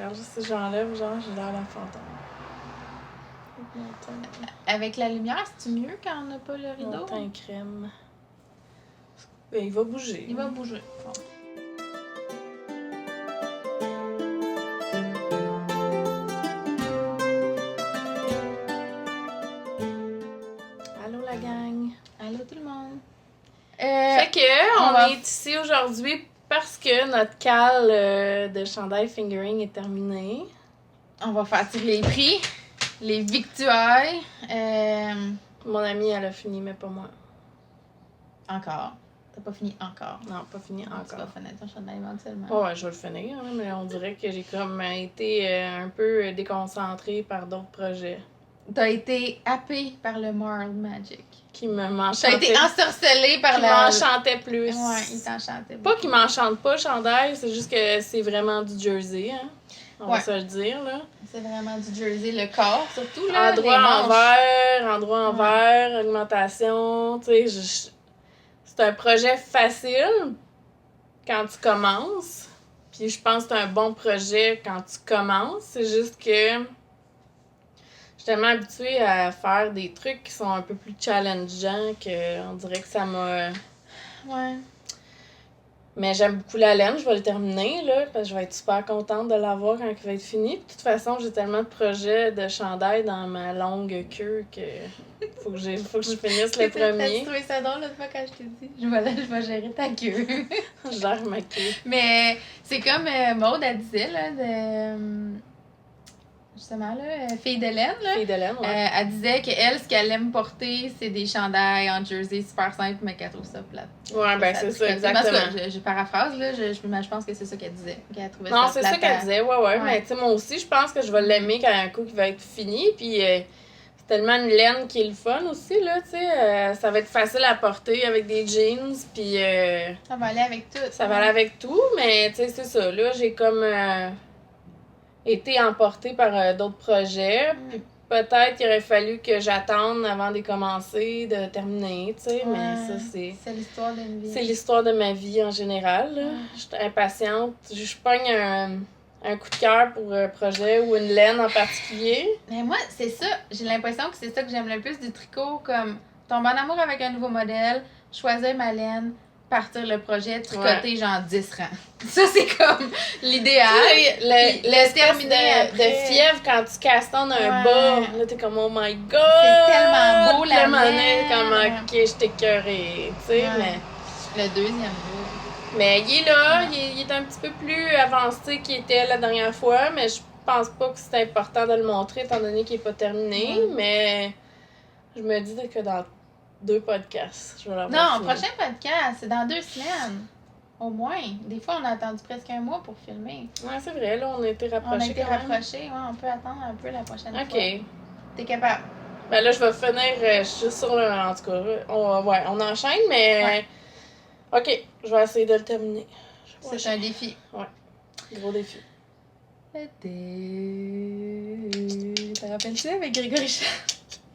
regarde juste si j'enlève, genre, j'ai l'air d'un fantôme. Avec la lumière, c'est-tu mieux quand on n'a pas le rideau? Mon teint crème. Ben, il va bouger. Il va bouger. Bon. Allô la gang. Allô tout le monde. Fait que on est ici aujourd'hui parce que notre cale de chandail fingering est terminée. On va faire tirer les prix, les victuailles. Mon amie, elle a fini, mais pas moi. Encore. T'as pas fini encore. Non, pas fini Tu vas encore. finir ton chandail éventuellement. Oh, ouais, je vais le finir, hein, mais on dirait que j'ai comme été un peu déconcentrée par d'autres projets. T'as été happée par le Moral Magic. Qui me T'as m'enchantaient. été ensorcelée par Qui la... m'enchantaient plus. Ouais, il t'enchantait. Pas qu'il m'enchante pas, le chandail, c'est juste que c'est vraiment du jersey, hein. On va se le dire, là. C'est vraiment du jersey, le corps, surtout, là. Endroit envers, augmentation, tu sais, c'est un projet facile quand tu commences. Puis je pense que c'est un bon projet quand tu commences. C'est juste que je suis tellement habituée à faire des trucs qui sont un peu plus challengeants qu'on dirait que ça m'a... Ouais. Mais j'aime beaucoup la laine, je vais le terminer, là, parce que je vais être super contente de l'avoir quand il va être fini. De toute façon, j'ai tellement de projets de chandail dans ma longue queue que faut que je finisse le premier. T'as trouvé ça drôle l'autre fois quand je t'ai dit je vais gérer ta queue. Je gère ma queue. Mais c'est comme Maude, elle disait, là, justement, là, fille d'Hélène, là. Fille de laine, ouais. Elle disait qu'elle, ce qu'elle aime porter, c'est des chandails en jersey super simples, mais qu'elle trouve ça plate. Ouais, ben c'est ça, exactement. Parce que je paraphrase, là, je pense que c'est ça qu'elle disait. Qu'elle trouvait non, ça c'est plate ça qu'elle disait, ouais. Mais tu sais, moi aussi, je pense que je vais l'aimer quand un coup qui va être fini. Puis c'est tellement une laine qui est le fun aussi, là, tu sais. Ça va être facile à porter avec des jeans, puis... ça va aller avec tout. Ça va aller avec tout, mais tu sais, c'est ça. Là, j'ai comme été emportée par d'autres projets. Puis peut-être qu'il aurait fallu que j'attende avant de commencer, de terminer, tu sais. Mais ça, c'est l'histoire d'une vie. C'est l'histoire de ma vie en général, là. Je suis impatiente. Je pogne un coup de cœur pour un projet ou une laine en particulier. Mais moi, c'est ça. J'ai l'impression que c'est ça que j'aime le plus du tricot, comme tomber en amour avec un nouveau modèle, choisir ma laine, partir le projet, tricoter genre 10 rangs. Ça, c'est comme l'idéal. L'espèce de fièvre quand tu castonnes un bas. Là, t'es comme, oh my god! C'est tellement beau, la laine. Comme, ok, je t'ai écœurée, tu sais, mais... Le deuxième bout. Mais il est là, il est un petit peu plus avancé qu'il était la dernière fois, mais je pense pas que c'est important de le montrer étant donné qu'il est pas terminé, mais je me dis que dans 2 podcasts, je vais l'avoir fini. Prochain podcast, c'est dans 2 semaines. Au moins. Des fois, on a attendu presque 1 mois pour filmer. Ouais, c'est vrai, là, on a été rapprochés. On a été rapprochés, on peut attendre un peu la prochaine fois. OK. T'es capable? Ben là, je vais finir juste sur le... En tout cas, on enchaîne, mais... Ouais. OK, je vais essayer de le terminer. C'est un défi. Ouais, gros défi. L'été... T'as rappelles-tu avec Grégory Charles?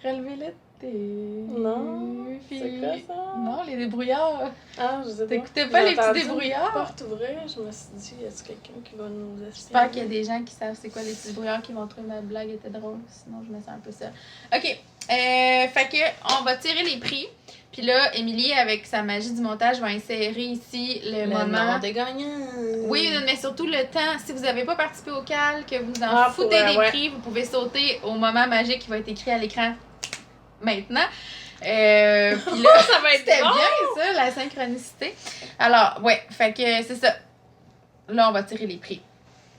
Relever l'été... Non, c'est quoi ça? Non, les débrouillards. Ah, je sais pas. T'écoutais pas les petits débrouillards? Porte ouverte, je me suis dit, y a-t-il quelqu'un qui va nous expliquer? J'espère qu'il y a des gens qui savent c'est quoi les petits débrouillards qui vont trouver ma blague était drôle. Sinon, je me sens un peu seule. OK. Fait que, on va tirer les prix. Puis là, Émilie, avec sa magie du montage, va insérer ici le moment. Des gagnants. Oui, mais surtout le temps. Si vous n'avez pas participé au cal, que vous en foutez des prix, vous pouvez sauter au moment magique qui va être écrit à l'écran maintenant. Puis là, ça va être c'était bon. bien ça, la synchronicité. Alors, ouais, fait que c'est ça. Là, on va tirer les prix.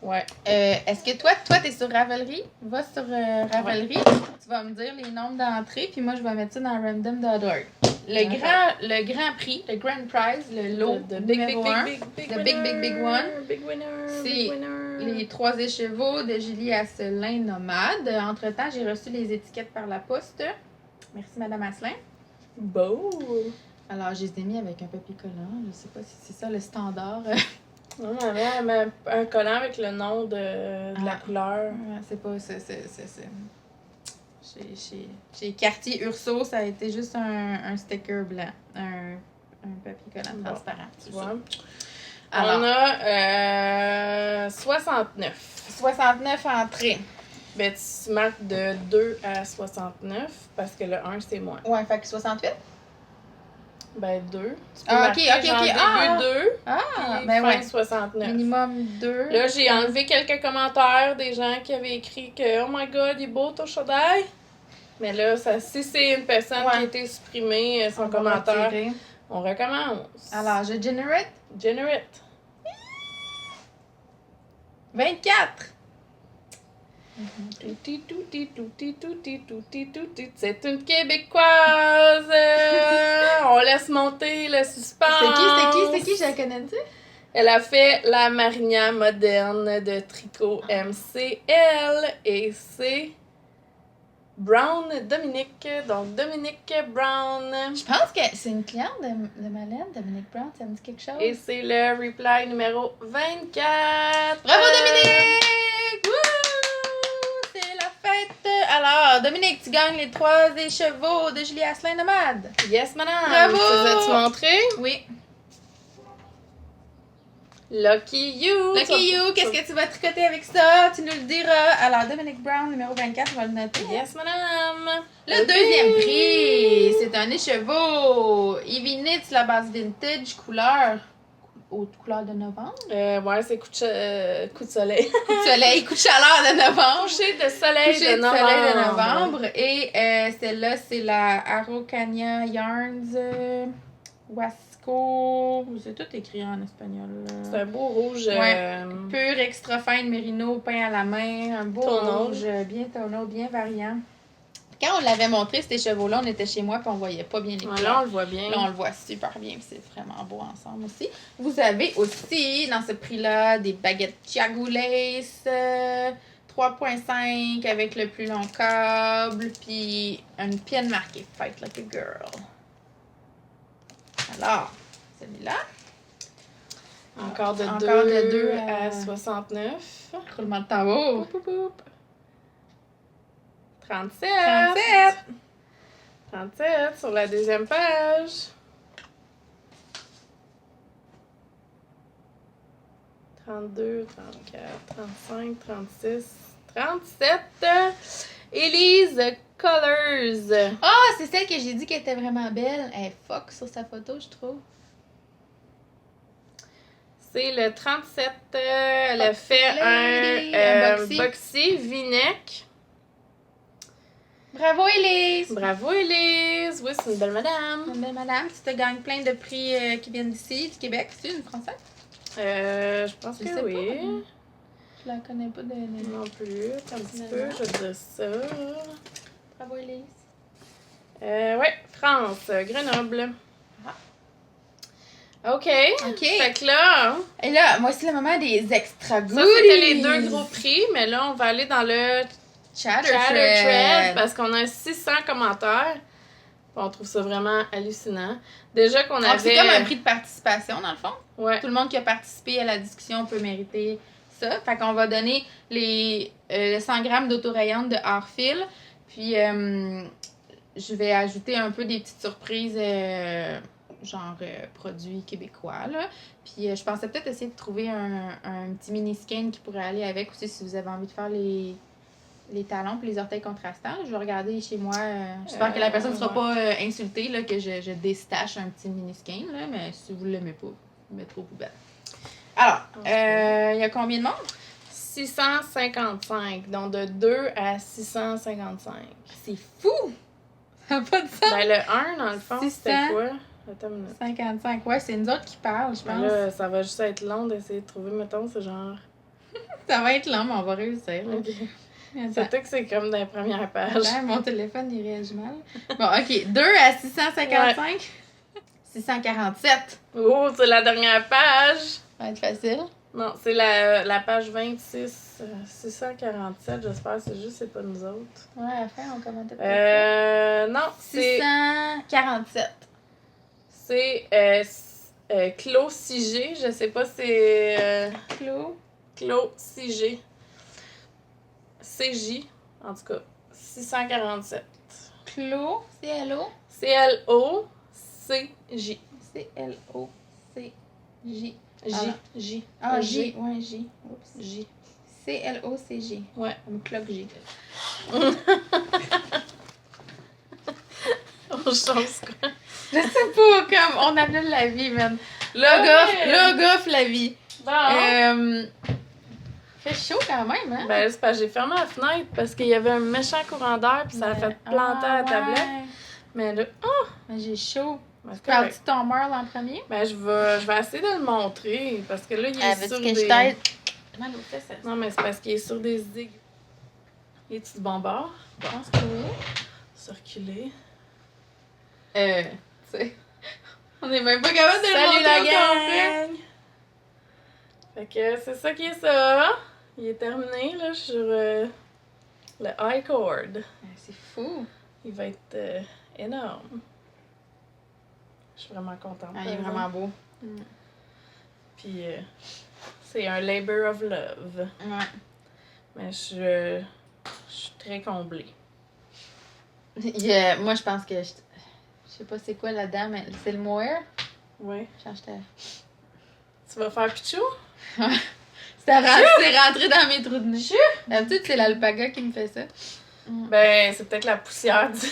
Ouais. Est-ce que toi, t'es sur Ravelry? Va sur Ravelry. Tu vas me dire les nombres d'entrées, puis moi, je vais mettre ça dans random.org. Le grand prix, le grand prize, le lot numéro 1, le big one, c'est les 3 écheveaux de Julie Asselin Nomade. Entre-temps, j'ai reçu les étiquettes par la poste. Merci, Madame Asselin. Beau! Alors, je les ai mis avec un papier collant. Je sais pas si c'est ça le standard. Non, mais un collant avec le nom de la couleur. Ouais, c'est pas... Chez Cartier Urso, ça a été juste un sticker blanc. Un papier collant transparent. Tu vois? Alors, on a 69. 69 entrées. Ben, tu marques de 2 à 69 parce que le 1, c'est moins. Ouais, fait que 68. Ben, 2. Tu peux Ah, marquer ok. genre début 2 Ah, puis ben fin ouais. 69. Minimum 2. Là, j'ai enlevé quelques commentaires des gens qui avaient écrit que « Oh my God, il est beau ton chandail! » Mais là, si c'est une personne qui a été supprimée, son commentaire, on recommence. Alors, je generate. Generate. 24. C'est une Québécoise! On laisse monter le suspense! C'est qui? Je la connais-tu? Elle a fait la marinière moderne de tricot MCL et c'est Brown Dominique. Donc, Dominique Brown. Je pense que c'est une cliente de Malène, Dominique Brown, ça me dit quelque chose. Et c'est le reply numéro 24. Bravo Dominique! Wouh! C'est la fête! Alors, Dominique, tu gagnes les 3 écheveaux de Julie Asselin Nomade. Yes, madame! Bravo! Tu montré? Oui. Lucky you! Lucky you! Qu'est-ce que tu vas tricoter avec ça? Tu nous le diras. Alors, Dominique Brown, numéro 24, on va le noter. Yes, madame! Le deuxième prix, c'est un écheveau. Ivy Knits, la base vintage, couleur. Haute couleur de novembre. Ouais, c'est coup de soleil. Coup de soleil, coup de chaleur de novembre. Coucher de soleil Coucher de de novembre. soleil de novembre. Et celle-là, c'est la Araucania Yarns Wasco. C'est tout écrit en espagnol. C'est un beau rouge. Ouais. Pur, extra fine, mérino, peint à la main. Un beau Tonneau. rouge, bien tonneau, bien variant. Quand on l'avait montré, ces chevaux-là, on était chez moi puis on voyait pas bien les couleurs. Là, on le voit bien. Là, on le voit super bien. C'est vraiment beau ensemble aussi. Vous avez aussi, dans ce prix-là, des baguettes Chiago Lace 3.5 avec le plus long câble. Puis une pienne marquée Fight Like a Girl. Alors, celui-là. Encore de 2 à 69. Roulement de tambour. 37. 37. 37 sur la deuxième page. 32, 34, 35, 36, 37. Élise Colors. Ah, c'est celle que j'ai dit qu'elle était vraiment belle. Elle est fuck sur sa photo, je trouve. C'est le 37. Elle a fait un boxy V-neck. Bravo, Élise! Bravo, Élise. Oui, c'est une belle madame. Une belle madame. Tu te gagnes plein de prix qui viennent d'ici, du Québec. C'est une Française? Je pense Je que sais oui. pas. Je la connais pas de Non plus. Attends un petit peu, je vais te dire ça. Bravo, Élise. Ouais, France, Grenoble. OK. Fait que là... Et là, moi, c'est le moment des extra goodies. Ça, c'était les 2 gros prix, mais là, on va aller dans le Chatter Thread parce qu'on a 600 commentaires. On trouve ça vraiment hallucinant. Déjà qu'on avait... C'est comme un prix de participation, dans le fond. Ouais. Tout le monde qui a participé à la discussion peut mériter ça. Fait qu'on va donner les 100 grammes d'autorayante de Harfil. Puis, je vais ajouter un peu des petites surprises, produits québécois, là. Puis, je pensais peut-être essayer de trouver un petit mini-skein qui pourrait aller avec aussi si vous avez envie de faire les talons puis les orteils contrastants. Je vais regarder chez moi. J'espère que la personne ne sera pas insultée là, que je déstache un petit mini-skein, là, mais si vous ne l'aimez pas, mettez au poubelle. Alors, il y a combien de monde? 655. Donc, de 2 à 655. C'est fou! Ça n'a pas de sens! Ben, le 1, dans le fond, 600. c'était quoi? Attends une minute. 55. Ouais, c'est nous autres qui parlent, je pense. Ben là, ça va juste être long d'essayer de trouver, mettons, c'est genre... Ça va être long, mais on va réussir. Là. Okay. Attends. Surtout que c'est comme dans les premières pages. Attends, mon téléphone, il réagit mal. Bon, OK. 2 à 655. Ouais. 647. Oh, c'est la dernière page. Ça va être facile. Non, c'est la page 26. 647, j'espère. C'est juste, c'est pas nous autres. Ouais, à la fin, on commentait pas. Non, c'est... 647. C'est Clos Sigé. Je sais pas si c'est... Clos Sigé. CJ, en tout cas. 647. Clos, C-L-O. C-L-O-C-J. C-L-O-C-J. J. Ah, J. Ouais, J. Oups. J. C-L-O-C-G. Ouais. Comme clock J. On change quoi? Je sais pas, comme on annule la vie, man. Log off la vie. Bon. Fait chaud quand même, hein? Ben, c'est parce que j'ai fermé la fenêtre parce qu'il y avait un méchant courant d'air puis ça a fait planter la tablette. Mais là, Mais j'ai chaud. Ben, c'est Parles-tu correct. de ton meurtre en premier? Ben, je vais essayer de le montrer parce que là, il est sur que des... je t'aide? Mal aux fesses, Non, mais c'est parce qu'il est sur des aigus. Il est-tu de bon bord? Je pense que oui. Circuler. Tu sais. On est même pas capable de le Salut montrer la au complet. gang! Fait que c'est ça qui est ça. Il est terminé, là, sur le high chord. C'est fou. Il va être énorme. Je suis vraiment contente. Il est vraiment beau. Puis c'est un labor of love. Ouais. Mais je suis très comblée. Moi, je pense que... Je sais pas c'est quoi là-dedans, mais c'est le mohair. Oui. Change ta... Tu vas faire pichou? C'est rentré dans mes trous de nez. D'habitude, c'est l'alpaga qui me fait ça. Ben, c'est peut-être la poussière du...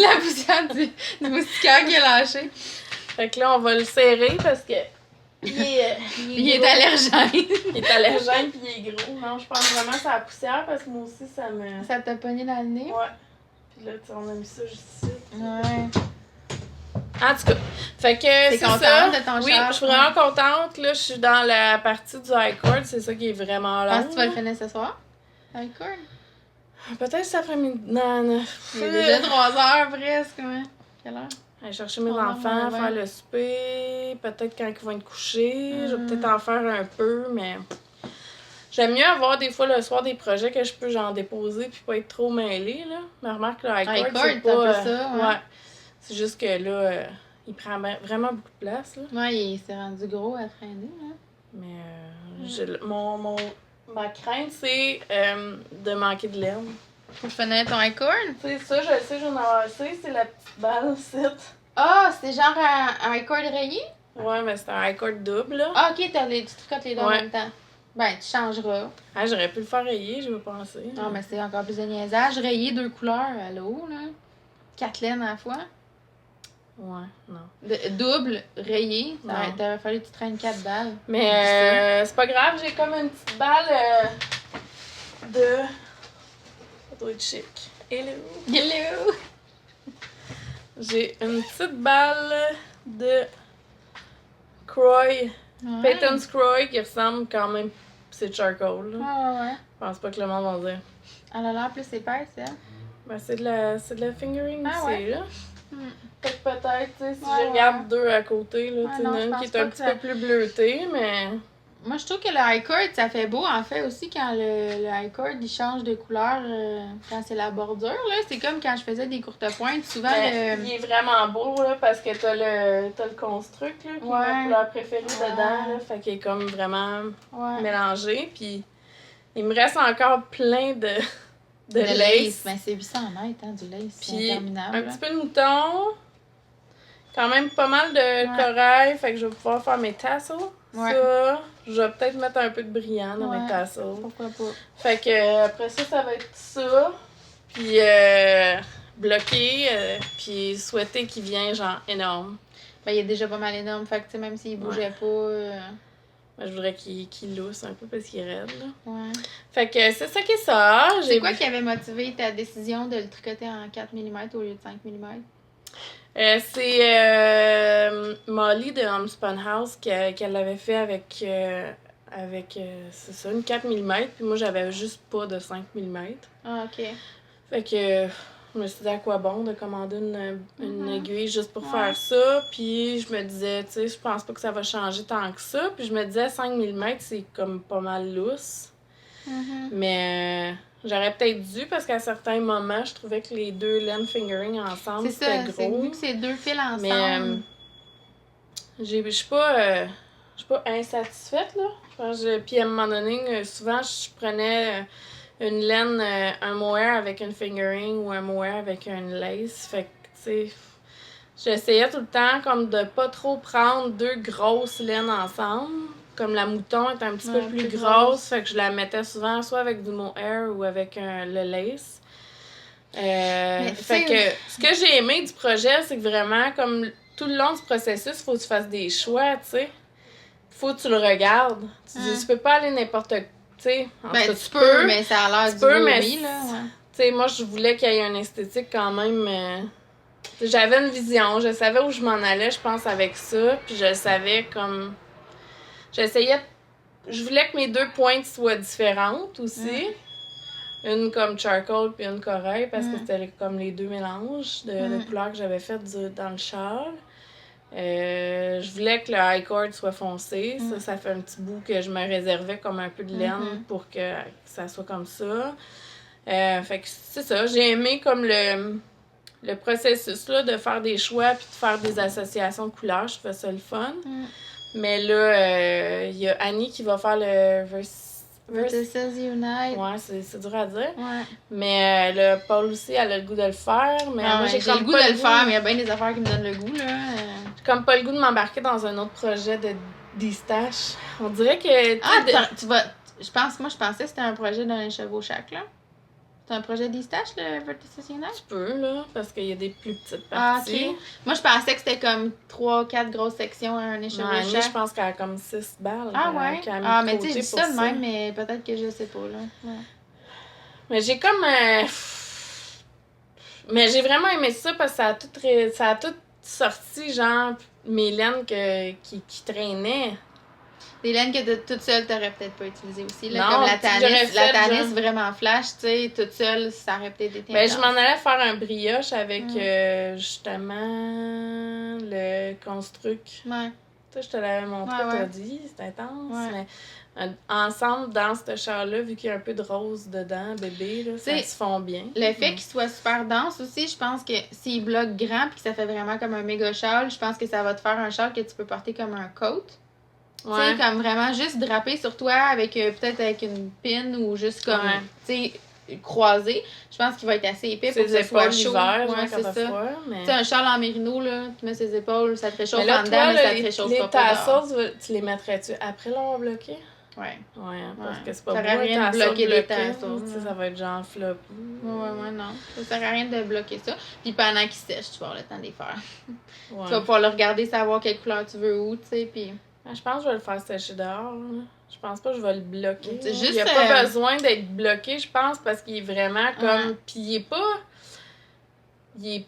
La poussière du moustiquaire qui a lâché. Fait que là, on va le serrer parce que... Il est allergène. Il est allergène pis il est gros. Non, je pense vraiment que c'est la poussière parce que moi aussi, ça me... Ça t'a pogné dans le nez? Ouais. Puis là, tu sais, on a mis ça juste ici. Ouais. En tout cas, fait que T'es c'est contente ça. de ton Oui, char? je suis vraiment contente. Là, je suis dans la partie du high chord. C'est ça qui est vraiment long. Penses que tu vas le finir ce soir? D'accord. Peut-être cet après-midi. Non. Il est déjà 3h presque, ouais. Quelle heure? Aller chercher mes Oh, enfants, ouais. faire le souper. Peut-être quand ils vont être couchés. Je vais peut-être en faire un peu, mais... J'aime mieux avoir des fois le soir des projets que je peux genre déposer puis pas être trop mêlée, là. Mais remarque, le high chord, c'est pas... un peu ça, ouais. C'est juste que là, il prend vraiment beaucoup de place, là. Ouais, il s'est rendu gros à traîner, là. Mais ma crainte, c'est de manquer de laine. Faut finir ton acorn? C'est ça, je sais, j'en ai assez. C'est la petite balle, c'est. Ah, c'est genre un acorn rayé? Ouais, mais c'est un high chord double, là. Ah, ok, tu tricotes les deux en Ouais. même temps. Ben, tu changeras. Ah, j'aurais pu le faire rayer, je veux penser. Non, mais c'est encore plus de niaisage. Rayé 2 couleurs, allô, là. 4 laines à la fois. Ouais, non. Double, rayé. Non. T'aurait fallu que tu traînes 4 balles. Mais c'est pas grave, j'ai comme une petite balle de... Ça doit être chic. Hello! Hello! J'ai une petite balle de Croy. Peyton's Croy qui ressemble quand même... C'est charcoal, là. Ah ouais. Je pense pas que le monde va dire. Elle a l'air plus épaisse, hein? Ben, c'est de la fingering Ah aussi, ouais? là. Fait que peut-être, tu sais, si Ouais, je regarde deux à côté, là, Ouais, tu sais, non, une je qui pense est un pas petit que peu plus bleutée, mais... Moi, je trouve que le high chord, ça fait beau, en fait, aussi, quand le high chord, il change de couleur quand c'est la bordure, là. C'est comme quand je faisais des courtes pointes, souvent, Il est vraiment beau, là, parce que t'as le construct, là, qui est ma couleur préférée dedans, là. Fait qu'il est comme vraiment mélangé, puis il me reste encore plein de lace. Ben, c'est 800 mètres, hein, du lace. C'est Puis interminable. un petit peu de mouton. Quand même pas mal de corail, fait que je vais pouvoir faire mes tassels. Ouais. Ça, je vais peut-être mettre un peu de brillant dans mes Ouais. tassels. Pourquoi pas? Fait que après ça va être ça. Puis bloqué, puis souhaiter qu'il vienne genre énorme. Ben, il est déjà pas mal énorme, fait que, tu sais, même s'il bougeait pas... Ben, je voudrais qu'il lousse un peu parce qu'il est raide, là. Ouais. Fait que c'est ça qui est ça. C'est quoi qui avait motivé ta décision de le tricoter en 4 mm au lieu de 5 mm? C'est Molly de Homespun House qu'elle l'avait fait avec c'est ça, une 4 mm, puis moi j'avais juste pas de 5 mm. Ah, ok. Fait que je me suis dit à quoi bon de commander une aiguille juste pour faire ça, puis je me disais, tu sais, je pense pas que ça va changer tant que ça, puis je me disais 5 mm c'est comme pas mal lousse. Mais j'aurais peut-être dû parce qu'à certains moments, je trouvais que les deux laines fingering ensemble, c'était gros. C'est vu que c'est deux fils ensemble. Mais je suis pas insatisfaite, là. Puis à un moment donné, souvent, je prenais une laine, un mohair avec une fingering ou un mohair avec une lace. Fait que, tu sais, j'essayais tout le temps comme de pas trop prendre deux grosses laines ensemble. comme la mouton est un petit peu plus plus grosse, fait que je la mettais souvent soit avec du mohair ou avec le lace. Fait que ce que j'ai aimé du projet, c'est que vraiment, comme tout le long du processus, il faut que tu fasses des choix, tu sais. Faut que tu le regardes. Tu peux pas aller n'importe quoi, tu sais. Tu peux, mais ça a l'air du beau, mais oui, là, ouais. Tu sais, moi, je voulais qu'il y ait une esthétique quand même... j'avais une vision, je savais où je m'en allais, je pense, avec ça, puis je savais comme... J'essayais... Je voulais que mes 2 pointes soient différentes aussi. Une comme charcoal puis une corail, parce que c'était comme les 2 mélanges de couleurs que j'avais faites dans le châle. Je voulais que le high cord soit foncé. Ça fait un petit bout que je me réservais comme un peu de laine pour que ça soit comme ça. Fait que c'est ça. J'ai aimé comme le processus là, de faire des choix puis de faire des associations de couleurs. Je trouvais ça le fun. Mais là, il y a Annie qui va faire le Vertices Unite. Ouais, c'est dur à dire. Ouais. Mais là, Paul aussi, elle a le goût de le faire. Mais moi, j'ai le goût de le faire, mais il y a bien des affaires qui me donnent le goût, là. J'ai comme pas le goût de m'embarquer dans un autre projet d'Istache. On dirait que... tu vas... Je pensais que c'était un projet d'un chevaux chaque, là. C'est un projet d'Istache, le Vertices Unite? Tu peux, là, parce qu'il y a des plus petites parties. OK. Moi, je pensais que c'était comme 3-4 grosses sections à un écheveau chaque. Je pense qu'elle a comme 6 balles. Ouais? Mais tu sais, je dis ça de même, mais peut-être que je sais pas, là. Ouais. Mais j'ai comme... Mais j'ai vraiment aimé ça parce que ça a tout sorti, genre, mes laines qui traînaient. Des laines que toute seule, t'aurais peut-être pas utilisées aussi. Là, Non, comme la Tanis vraiment flash, tu sais, toute seule, ça aurait peut-être été je m'en allais faire un brioche avec, justement, le Construct. Ouais. Tu sais, je te l'avais montré, t'as dit, c'est intense, mais ensemble, dans ce char-là, vu qu'il y a un peu de rose dedans, bébé, là, ça se fond bien. Le fait qu'il soit super dense aussi, je pense que s'il bloque grand puis que ça fait vraiment comme un méga châle, je pense que ça va te faire un châle que tu peux porter comme un coat. Tu sais, comme vraiment juste drapé sur toi avec peut-être avec une pin ou juste comme, tu sais, croisé. Je pense qu'il va être assez épais pour que ça soit chaud. C'est ça. Tu sais, un châle en mérino, là, tu mets ses épaules, ça te réchauffe en dedans, mais ça te réchauffe pas tassels, tu les mettrais-tu après l'avoir bloqué? Ouais. Ouais, parce que c'est pas ça sert à rien de bloquer les tassels. Ça va être genre flop. Ouais, non. Ça sert à rien de bloquer ça. Puis pendant qu'il sèche, tu vas avoir le temps de les faire. Ouais. Tu vas pouvoir le regarder, savoir quelle couleur tu veux où, tu sais, puis... Je pense que je vais le faire sécher dehors. Là. Je pense pas que je vais le bloquer. Juste, il n'y a pas besoin d'être bloqué, je pense, parce qu'il est vraiment comme... Puis il est pas... Il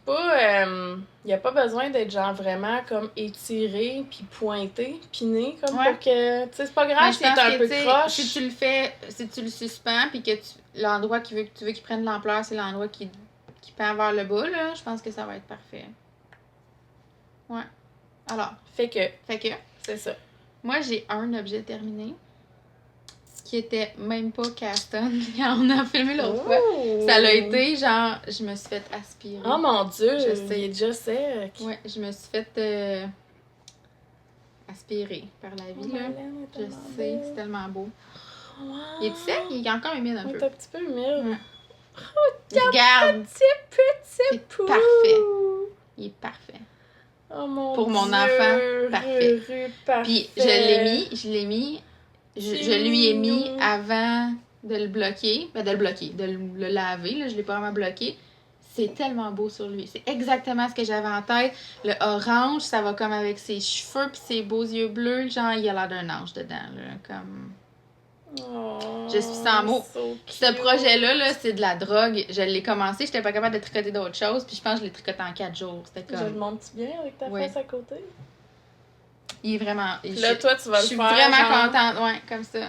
y a pas besoin d'être genre vraiment comme étiré, puis pointé, piné, comme pour que... Tu sais, c'est pas grave si c'est un peu croche. Si tu le fais, si tu le suspends, puis que l'endroit que tu veux qu'il prenne de l'ampleur, c'est l'endroit qui pend vers le bas, là, je pense que ça va être parfait. Ouais. Alors. Fait que. C'est ça. Moi, j'ai un objet terminé qui était même pas Caston quand on a filmé l'autre fois. Ça l'a été genre, je me suis fait aspirer. Oh mon Dieu, je sais. Il est déjà sec. Ouais, je me suis fait aspirer par la vie. Là. Je sais, c'est tellement beau. Wow. Il est sec, il est encore humide un peu. Il est un petit peu humide. Ouais. Oh, regarde! Petit pou! Parfait. Il est parfait. Oh mon Pour Dieu, mon enfant, parfait. Puis je lui ai mis avant de le bloquer, de le laver, là, je l'ai pas vraiment bloqué. C'est tellement beau sur lui. C'est exactement ce que j'avais en tête. Le orange, ça va comme avec ses cheveux puis ses beaux yeux bleus, genre il a l'air d'un ange dedans, là, comme... Oh, je suis sans mots. Ce projet-là, là, c'est de la drogue. Je l'ai commencé, j'étais pas capable de tricoter d'autres choses, puis je pense que je l'ai tricoté en 4 jours. C'était comme... Je le montre bien avec ta face à côté? Il est vraiment... Là, toi, tu vas le faire. Je suis vraiment contente, ouais, comme ça.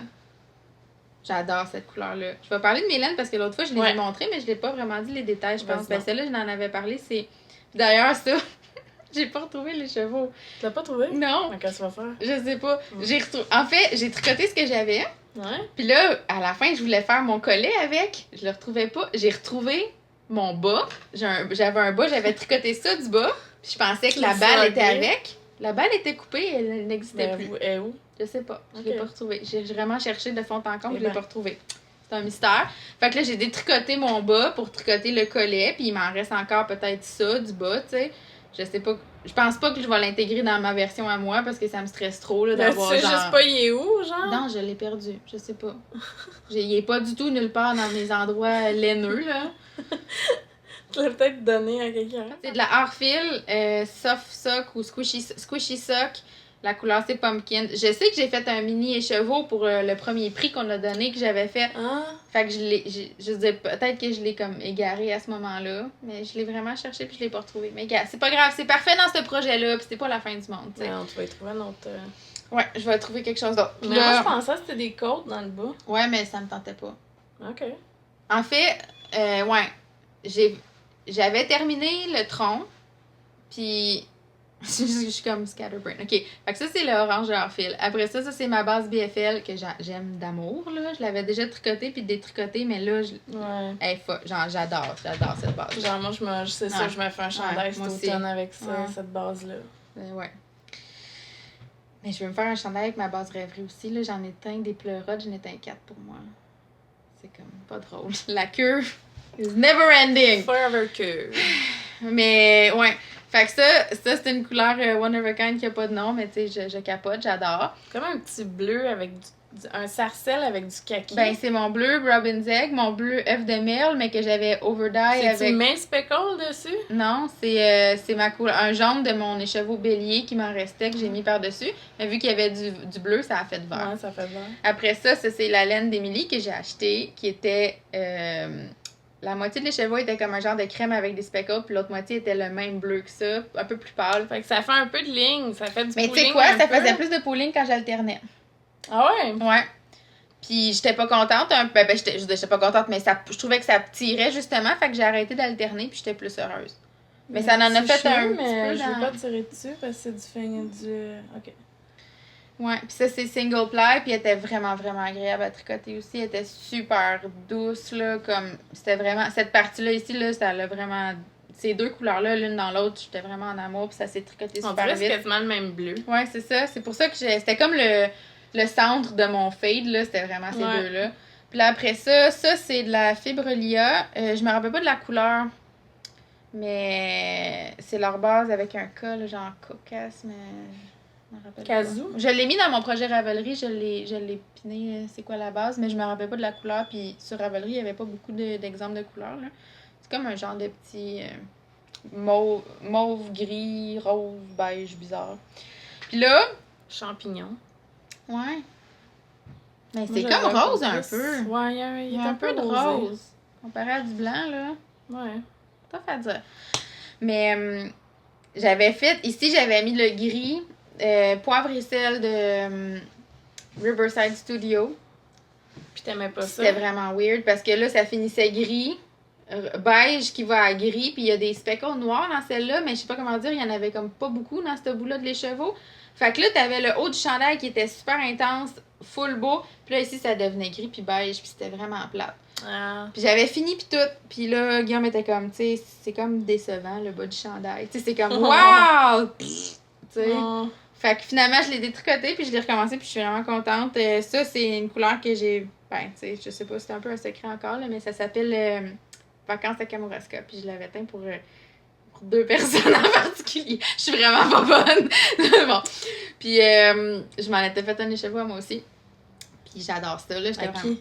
J'adore cette couleur-là. Je vais parler de mes laines parce que l'autre fois, je les ai montrées, mais je l'ai pas vraiment dit les détails, je pense. Ben, celle-là, je n'en avais parlé, c'est... D'ailleurs, ça... J'ai pas retrouvé les chevaux. Tu l'as pas trouvé? Non. Qu'est-ce que tu vas faire? Je sais pas. En fait, j'ai tricoté ce que j'avais. Ouais. Puis là, à la fin, je voulais faire mon collet avec. Je le retrouvais pas. J'ai retrouvé mon bas. J'avais un bas, j'avais tricoté ça du bas. Puis je pensais que la balle était avec. La balle était coupée, elle n'existait plus. Elle est où? Je sais pas. Je l'ai pas retrouvée. J'ai vraiment cherché de fond en comble, je l'ai pas retrouvée. C'est un mystère. Fait que là, j'ai détricoté mon bas pour tricoter le collet. Puis il m'en reste encore peut-être ça du bas, tu sais. je sais pas. Je pense pas que je vais l'intégrer dans ma version à moi parce que ça me stresse trop là, d'avoir. Tu sais juste pas, il est où, genre? Non, je l'ai perdu. Je sais pas. Il est pas du tout nulle part dans mes endroits laineux, là. Tu l'as peut-être donné à quelqu'un. C'est de la Harfil, Soft Sock ou Squishy Sock. La couleur, c'est Pumpkin. Je sais que j'ai fait un mini écheveau pour le premier prix qu'on a donné, que j'avais fait. Ah. Fait que je dis peut-être que je l'ai comme égaré à ce moment-là, mais je l'ai vraiment cherché puis je l'ai pas retrouvé. Mais gars, c'est pas grave, c'est parfait dans ce projet-là, puis c'est pas la fin du monde, tu sais. Non, tu vas y trouver un autre. Ouais, je vais trouver quelque chose d'autre. Mais moi, je pensais que c'était des côtes dans le bas. Ouais, mais ça me tentait pas. OK. En fait, ouais, j'avais terminé le tronc, puis je suis comme scatterbrain. OK, fait que ça, c'est l'orange de Harfil. Après ça, c'est ma base BFL que j'aime d'amour, là. Je l'avais déjà tricoté puis détricoté, mais là, ouais. Hey, genre, j'adore cette base. Genre, moi, c'est ça, je me fais un chandail cet automne avec ça, cette base-là. Ouais. Mais je veux me faire un chandail avec ma base rêverie aussi, là. J'en ai teint des pleurotes, j'en ai teint 4 pour moi. C'est comme pas drôle. La queue is never ending. Forever queue. Mais, ouais. Fait que ça c'est une couleur one of a kind qui a pas de nom, mais tu sais, je capote, j'adore. Comme un petit bleu avec un sarcelle avec du kaki. Ben, c'est mon bleu Robin's Egg, mon bleu œuf de merle, mais que j'avais overdye avec... C'est-tu main speckle dessus? Non, c'est ma couleur, un jaune de mon écheveau bélier qui m'en restait, que j'ai mis par-dessus. Mais vu qu'il y avait du bleu, ça a fait vert. Ouais, ça fait vert. Après ça, c'est la laine d'Émilie que j'ai achetée, qui était... la moitié de l'écheveau était comme un genre de crème avec des speckles, puis l'autre moitié était le même bleu que ça, un peu plus pâle. Fait que ça fait un peu de ligne, ça fait du pooling. Mais tu sais quoi, ça faisait plus de pooling quand j'alternais. Ah ouais? Ouais. Puis j'étais pas contente, j'étais pas contente, mais je trouvais que ça tirait justement, fait que j'ai arrêté d'alterner, puis j'étais plus heureuse. Mais ça en a fait un petit peu. Je veux pas tirer dessus parce que c'est du fin du. OK. Ouais, puis ça, c'est single ply, puis elle était vraiment, vraiment agréable à tricoter aussi. Elle était super douce, là, comme... C'était vraiment... Cette partie-là, ici, là, ça l'a vraiment... Ces deux couleurs-là, l'une dans l'autre, j'étais vraiment en amour, puis ça s'est tricoté super vite. C'est quasiment le même bleu. Ouais, c'est ça. C'est pour ça que c'était comme le centre de mon fade, là. C'était vraiment ces deux-là. Puis là, après ça, c'est de la fibre Lia. Je me rappelle pas de la couleur, mais c'est leur base avec un cas, là, genre cocasse, mais... Kazoo? Je l'ai mis dans mon projet Ravelry, je l'ai piné, c'est quoi la base, mais je me rappelle pas de la couleur. Puis sur Ravelry, il y avait pas beaucoup d'exemples de couleurs. Là. C'est comme un genre de petit mauve, gris, rose, beige, bizarre. Puis là... Champignon. Ouais. Mais c'est comme rose un peu. Ouais, il y a un peu de rose. Comparé à du blanc, là. Ouais. Pas fait dire. Mais j'avais fait... Ici, j'avais mis le gris... poivre et sel de Riverside Studio. Puis t'aimais pas ça? C'était vraiment weird parce que là, ça finissait gris, beige qui va à gris, puis il y a des speckles noirs dans celle-là, mais je sais pas comment dire, il y en avait comme pas beaucoup dans ce bout-là de l'écheveau. Fait que là, t'avais le haut du chandail qui était super intense, full beau, puis là, ici, ça devenait gris puis beige, puis c'était vraiment plate. Ah. Puis j'avais fini puis tout, puis là, Guillaume était comme, tu sais, c'est comme décevant, le bas du chandail. Tu sais, c'est comme, wow! Tu sais. Fait que finalement, je l'ai détricoté, puis je l'ai recommencé, puis je suis vraiment contente. Ça, c'est une couleur que j'ai... Ben, tu sais, je sais pas, c'est un peu un secret encore, là, mais ça s'appelle Vacances à Kamouraska. Puis je l'avais teint pour 2 personnes en particulier. Je suis vraiment pas bonne. Bon. Puis je m'en étais fait un écheveau à moi aussi. Puis j'adore ça, là. J'étais vraiment...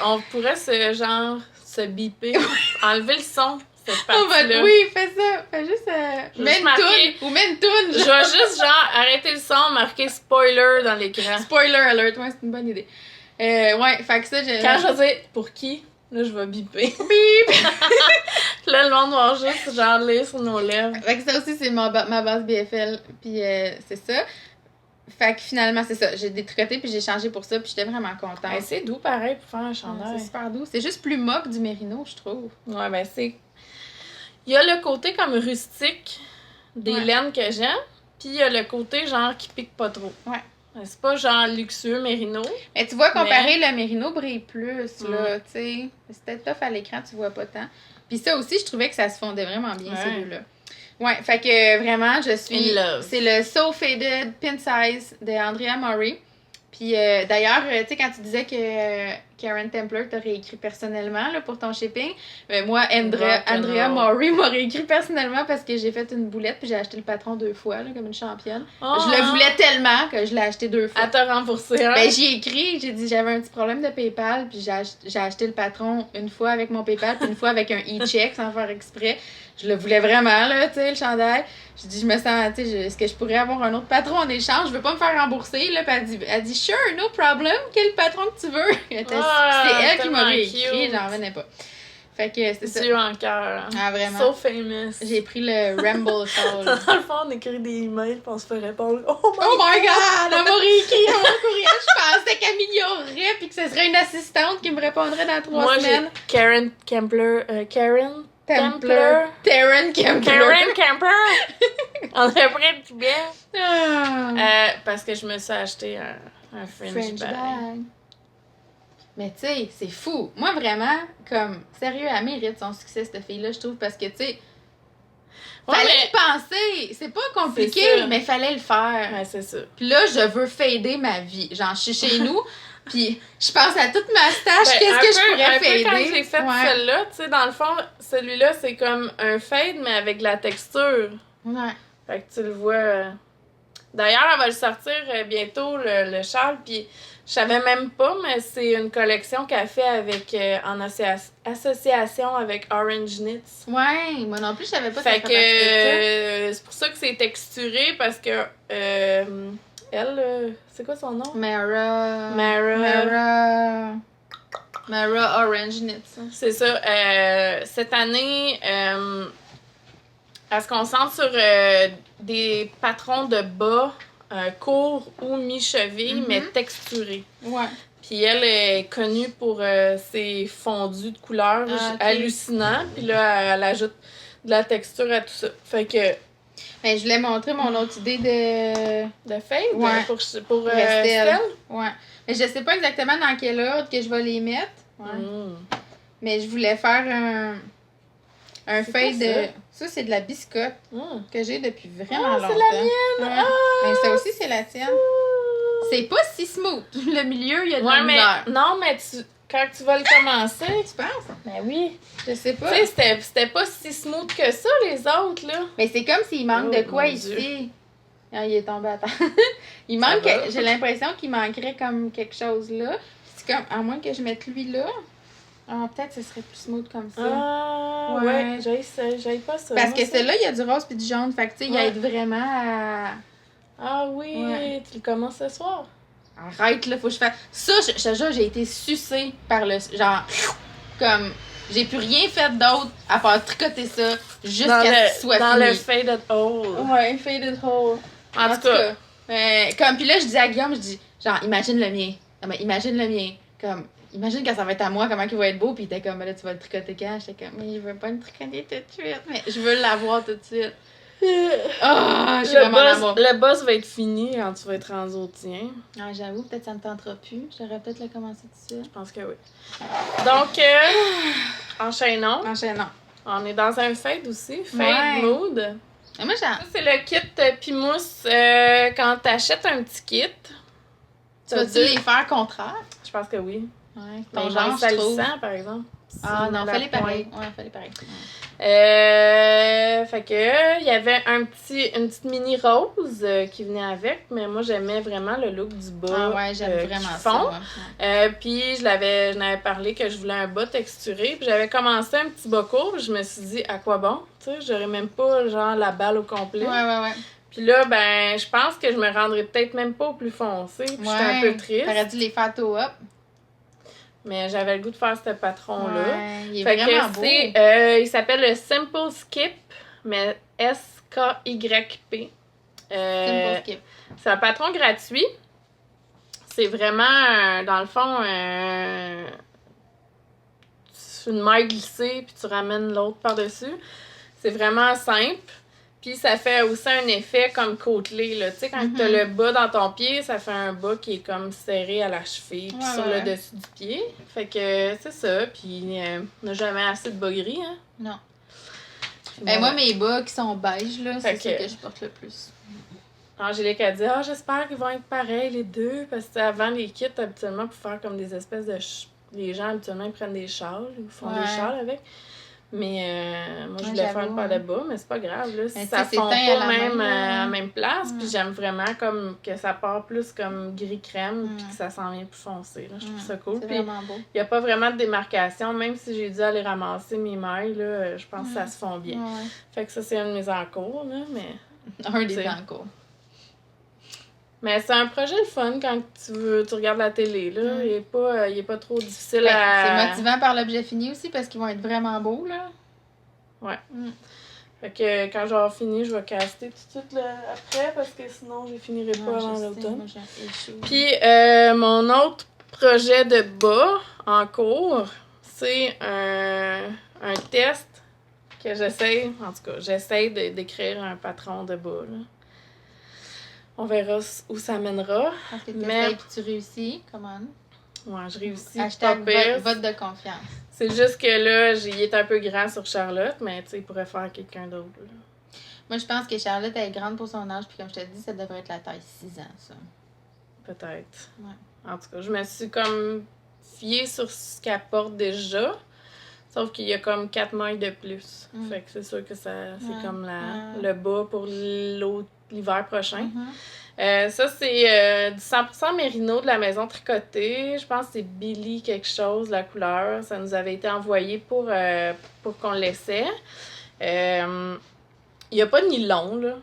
On pourrait se biper, enlever le son, cette partie-là. Oui, fais ça. Fais juste... mets une toune. Ou mets une toune. Je vais juste, arrêter le son, marquer spoiler dans l'écran. Spoiler alert, ouais, c'est une bonne idée. Ouais, fait que ça, Quand je vais dire pour qui, là, je vais biper. Bip! Là, le monde va juste, lire sur nos lèvres. Fait que ça aussi, c'est ma base BFL. Puis c'est ça. Fait que finalement, c'est ça. J'ai détricoté puis j'ai changé pour ça puis j'étais vraiment contente. Ben, c'est doux pareil pour faire un chandail. C'est super doux. C'est juste plus moque du mérino, je trouve. Ouais, ben c'est... Il y a le côté comme rustique des laines que j'aime, puis il y a le côté genre qui pique pas trop. Ouais. C'est pas genre luxueux mérino. Mais tu vois, comparé le mérino brille plus, là, tu sais. C'était tough à l'écran, tu vois pas tant. Puis ça aussi, je trouvais que ça se fondait vraiment bien, ces deux-là. Ouais, fait que vraiment, je suis... In love. C'est le So Faded Pin Size de Andrea Mori. Puis d'ailleurs, tu sais, quand tu disais que Karen Templer t'aurait écrit personnellement là, pour ton shipping, moi, Andrea Mori m'a réécrit personnellement parce que j'ai fait une boulette puis j'ai acheté le patron 2 fois, là, comme une championne. Oh, je le voulais tellement que je l'ai acheté 2 fois. Elle t'a remboursé, hein? Ben, j'y ai écrit, j'ai dit j'avais un petit problème de PayPal, puis j'ai acheté le patron une fois avec mon PayPal, puis une fois avec un e-check sans faire exprès. Je le voulais vraiment, là, tu sais, le chandail. J'ai dit, je me sens, tu sais, est-ce que je pourrais avoir un autre patron en échange? Je veux pas me faire rembourser, là. Puis elle dit, sure, no problem, quel patron que tu veux? C'est elle qui m'a réécrit, j'en revenais pas. Fait que c'est ça. Dieu en cœur. Hein. Ah, vraiment. So famous. J'ai pris le Ramble Shawl. Dans le fond, on écrit des emails puis on se fait répondre. Oh my god! Elle m'a réécrit mon courriel. Je pensais qu'elle m'ignorerait puis que ce serait une assistante qui me répondrait dans 3 semaines. Moi, j'ai Karen Templer. Taryn Kempler. Karen Kemper! On a pris un petit bien. Parce que je me suis acheté un French bag. Mais tu sais, c'est fou. Moi, vraiment, comme, sérieux, elle mérite son succès, cette fille-là, je trouve, parce que, tu sais, fallait y penser. C'est pas compliqué, mais fallait le faire. Ouais, c'est ça. Puis là, je veux fader ma vie. Genre, je suis chez nous, puis je pense à toute ma stache, qu'est-ce que je pourrais fader. Quand j'ai fait celle-là, tu sais, dans le fond, celui-là, c'est comme un fade, mais avec de la texture. Ouais. Fait que tu le vois. D'ailleurs, elle va le sortir bientôt, le châle, puis je savais même pas, mais c'est une collection qu'elle fait avec en association avec Orange Knits. Ouais, moi non plus, je savais pas. Fait que c'est pour ça que c'est texturé, parce que elle, c'est quoi son nom? Mara Orange Knits. C'est ça. Cette année, elle se concentre sur des patrons de bas courts ou mi-cheville, mais texturés. Ouais. Puis elle est connue pour ses fondus de couleurs hallucinants. Puis là, elle ajoute de la texture à tout ça. Fait que... Ben, je voulais montrer mon autre idée de fade? Ouais. Pour Estelle? Ouais. Mais je sais pas exactement dans quel ordre que je vais les mettre. Ouais. Mais je voulais faire un fade de... Ça, c'est de la biscotte que j'ai depuis vraiment longtemps. C'est la mienne! Ouais. Mais ça aussi, c'est la tienne. C'est pas si smooth. Le milieu, il y a de la misère. Non, mais quand tu vas le commencer... Tu penses? Ben oui. Je sais pas. Tu sais, c'était pas si smooth que ça, les autres, là. Mais c'est comme s'il manque de quoi ici. Ah, il est tombé à terre. Il manque... J'ai l'impression qu'il manquerait comme quelque chose là. C'est comme... À moins que je mette lui là... Ah, peut-être que ce serait plus smooth comme ça. Ah, ouais, j'aille pas ça. Parce que celle-là, il y a du rose puis du jaune. Fait que, tu sais, il aide vraiment à... Ah oui, tu le commences ce soir. Arrête, là, faut que je fasse... Ça, je te jure, j'ai été sucée par le... Genre, comme... J'ai plus rien fait d'autre à part tricoter ça jusqu'à ce qu'il soit fini. Dans le faded hole. Ouais, faded hole. En tout cas. Comme, puis là, je dis à Guillaume, je dis, genre, imagine le mien. Imagine le mien. Comme... Imagine quand ça va être à moi, comment il va être beau, puis il était comme, là, tu vas le tricoter quand? J'étais comme, mais je veux pas le tricoter tout de suite, mais je veux l'avoir tout de suite. Ah, je suis vraiment d'amour. Le boss va être fini quand tu vas être rendu au tien. Ah, j'avoue, peut-être ça me tentera plus. J'aurais peut-être le commencer tout de suite. Je pense que oui. Donc, enchaînons. On est dans un fade aussi, fade mood. Et moi, ça, c'est le kit Pimousse. Quand t'achètes un petit kit, tu vas-tu les faire contraire? Je pense que oui. Ouais, ton genre salissant, par exemple. Ah non, fallait pareil. Ouais, fallait pareil. Fait que il y avait une petite mini rose qui venait avec, mais moi j'aimais vraiment le look du bas. Ah ouais, j'aime vraiment ça. Ouais. Puis j'en avais parlé que je voulais un bas texturé, puis j'avais commencé un petit bas court, puis je me suis dit à quoi bon, tu sais, j'aurais même pas genre la balle au complet. Ouais. Puis là, ben, je pense que je me rendrais peut-être même pas au plus foncé. Puis j'étais un peu triste. T'aurais dû les faire toe-up. Mais j'avais le goût de faire ce patron-là. Ouais, il est vraiment beau. Il s'appelle le Simple Skip, mais S-K-Y-P. Simple Skip. C'est un patron gratuit. C'est vraiment, dans le fond, une maille glissée, puis tu ramènes l'autre par-dessus. C'est vraiment simple. Puis ça fait aussi un effet comme côtelé, là. Tu sais, quand t'as le bas dans ton pied, ça fait un bas qui est comme serré à la cheville, puis sur le dessus du pied. Fait que c'est ça, puis on n'a jamais assez de bas gris, hein. Non. Ben, moi, mes bas qui sont beige, là, c'est ça que je porte le plus. Angélique a dit « j'espère qu'ils vont être pareils, les deux. » Parce que avant les kits, habituellement, pour faire comme des espèces de... Les gens, habituellement, ils prennent des châles. Ils font des châles avec. Mais moi, je voulais faire une paire de bas, mais c'est pas grave. Là, si ça fond pas même à la même place. Puis j'aime vraiment comme que ça part plus comme gris-crème puis que ça s'en vient plus foncé. Là. Je trouve ça cool. C'est Puis vraiment beau. il n'y a pas vraiment de démarcation. Même si j'ai dû aller ramasser mes mailles, là, je pense que ça se fond bien. Fait que ça, c'est un de mes encours. Là, mais, un des encours. Mais c'est un projet le fun quand tu regardes la télé. Là. Il est pas trop difficile à... C'est motivant par l'objet fini aussi parce qu'ils vont être vraiment beaux. Là. Ouais. Fait que quand j'aurai fini, je vais caster tout de suite après parce que sinon, je finirai pas avant l'automne. Puis mon autre projet de bas en cours, c'est un test que j'essaie. En tout cas, j'essaie d'écrire un patron de bas. Là. On verra où ça mènera. Parce que tu tu réussis, comment? Ouais, je réussis. Hashtag vote de confiance. C'est juste que là, il est un peu grand sur Charlotte, mais tu sais, il pourrait faire quelqu'un d'autre. Là. Moi, je pense que Charlotte est grande pour son âge, puis comme je te dis, ça devrait être la taille 6 ans, ça. Peut-être. Ouais. En tout cas, je me suis comme fiée sur ce qu'elle porte déjà. Sauf qu'il y a comme 4 mailles de plus. Fait que c'est sûr que c'est comme le bas pour l'hiver prochain. Ça, c'est du 100% mérino de la maison tricotée. Je pense que c'est Billy quelque chose, la couleur. Ça nous avait été envoyé pour qu'on l'essaie. Il n'y a pas de nylon, là.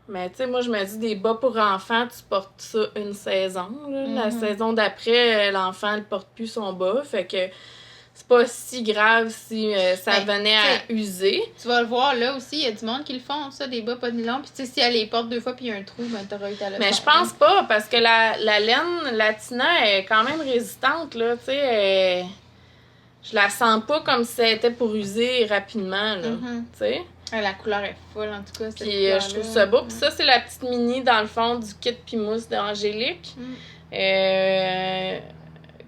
Mais tu sais, moi, je me dis, des bas pour enfants, tu portes ça une saison. Là. La saison d'après, l'enfant ne porte plus son bas. Fait que c'est pas si grave si ça venait à user. Tu vas le voir là aussi, il y a du monde qui le font, ça, des bas pas de nylon. Puis tu sais, si elle les porte 2 fois puis il y a un trou, ben t'auras eu ta leçon. Mais je pense pas, parce que la laine latina est quand même résistante, là, tu sais. Je la sens pas comme si elle était pour user rapidement, là, tu sais. La couleur est folle, en tout cas. Puis je trouve ça beau. Puis ça, c'est la petite mini, dans le fond, du kit Pimousse d'Angélique.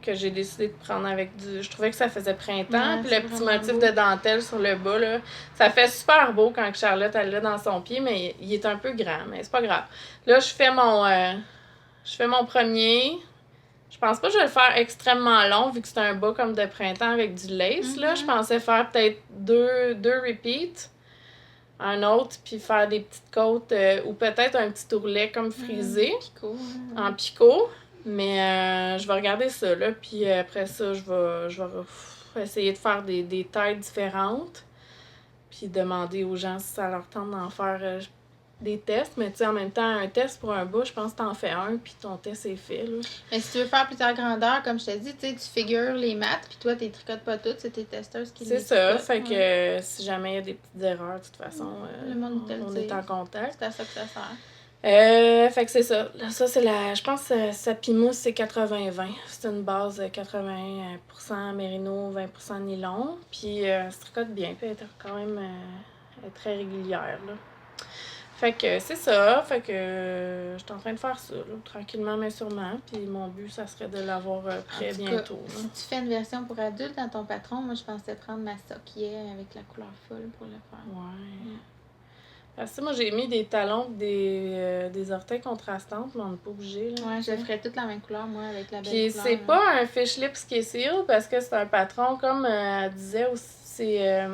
Que j'ai décidé de prendre avec du... Je trouvais que ça faisait printemps. Puis le petit motif de dentelle sur le bas, là, ça fait super beau quand Charlotte, elle l'a dans son pied, mais il est un peu grand, mais c'est pas grave. Là, je fais mon premier. Je pense pas que je vais le faire extrêmement long, vu que c'est un bas comme de printemps avec du lace, là. Je pensais faire peut-être deux repeats. Un autre, puis faire des petites côtes ou peut-être un petit ourlet comme frisé. En picot. Mais je vais regarder ça, là. Puis après ça, je vais essayer de faire des tailles différentes. Puis demander aux gens si ça leur tente d'en faire des tests. Mais tu sais, en même temps, un test pour un bas, je pense que t'en fais un, puis ton test est fait, là. Mais si tu veux faire plusieurs grandeurs, comme je t'ai dit, tu figures les maths, puis toi, t'es tricotes pas toutes, c'est tes testeuses qui les tricotent. C'est ça, fait que si jamais il y a des petites erreurs, de toute façon, le monde on est en contact. C'est à ça que ça sert. Fait que c'est ça. Ça, c'est je pense que sa Pimousse, c'est 80-20. C'est une base 80% mérino, 20% nylon. Puis, elle se tricote bien. Puis, elle est quand même elle est très régulière, là. Fait que c'est ça. Fait que je suis en train de faire ça, là, tranquillement mais sûrement. Puis, mon but, ça serait de l'avoir prêt bientôt. Là. Si tu fais une version pour adulte dans ton patron, moi, je pensais prendre ma socket avec la couleur folle pour le faire. Ouais. Parce que moi, j'ai mis des talons des orteils contrastantes, mais on n'est pas obligé. Là, ouais, je ferais toute la même couleur, moi, avec la belle puis couleur. Puis c'est pas un fish lips qui est seal, parce que c'est un patron, comme elle disait aussi, c'est...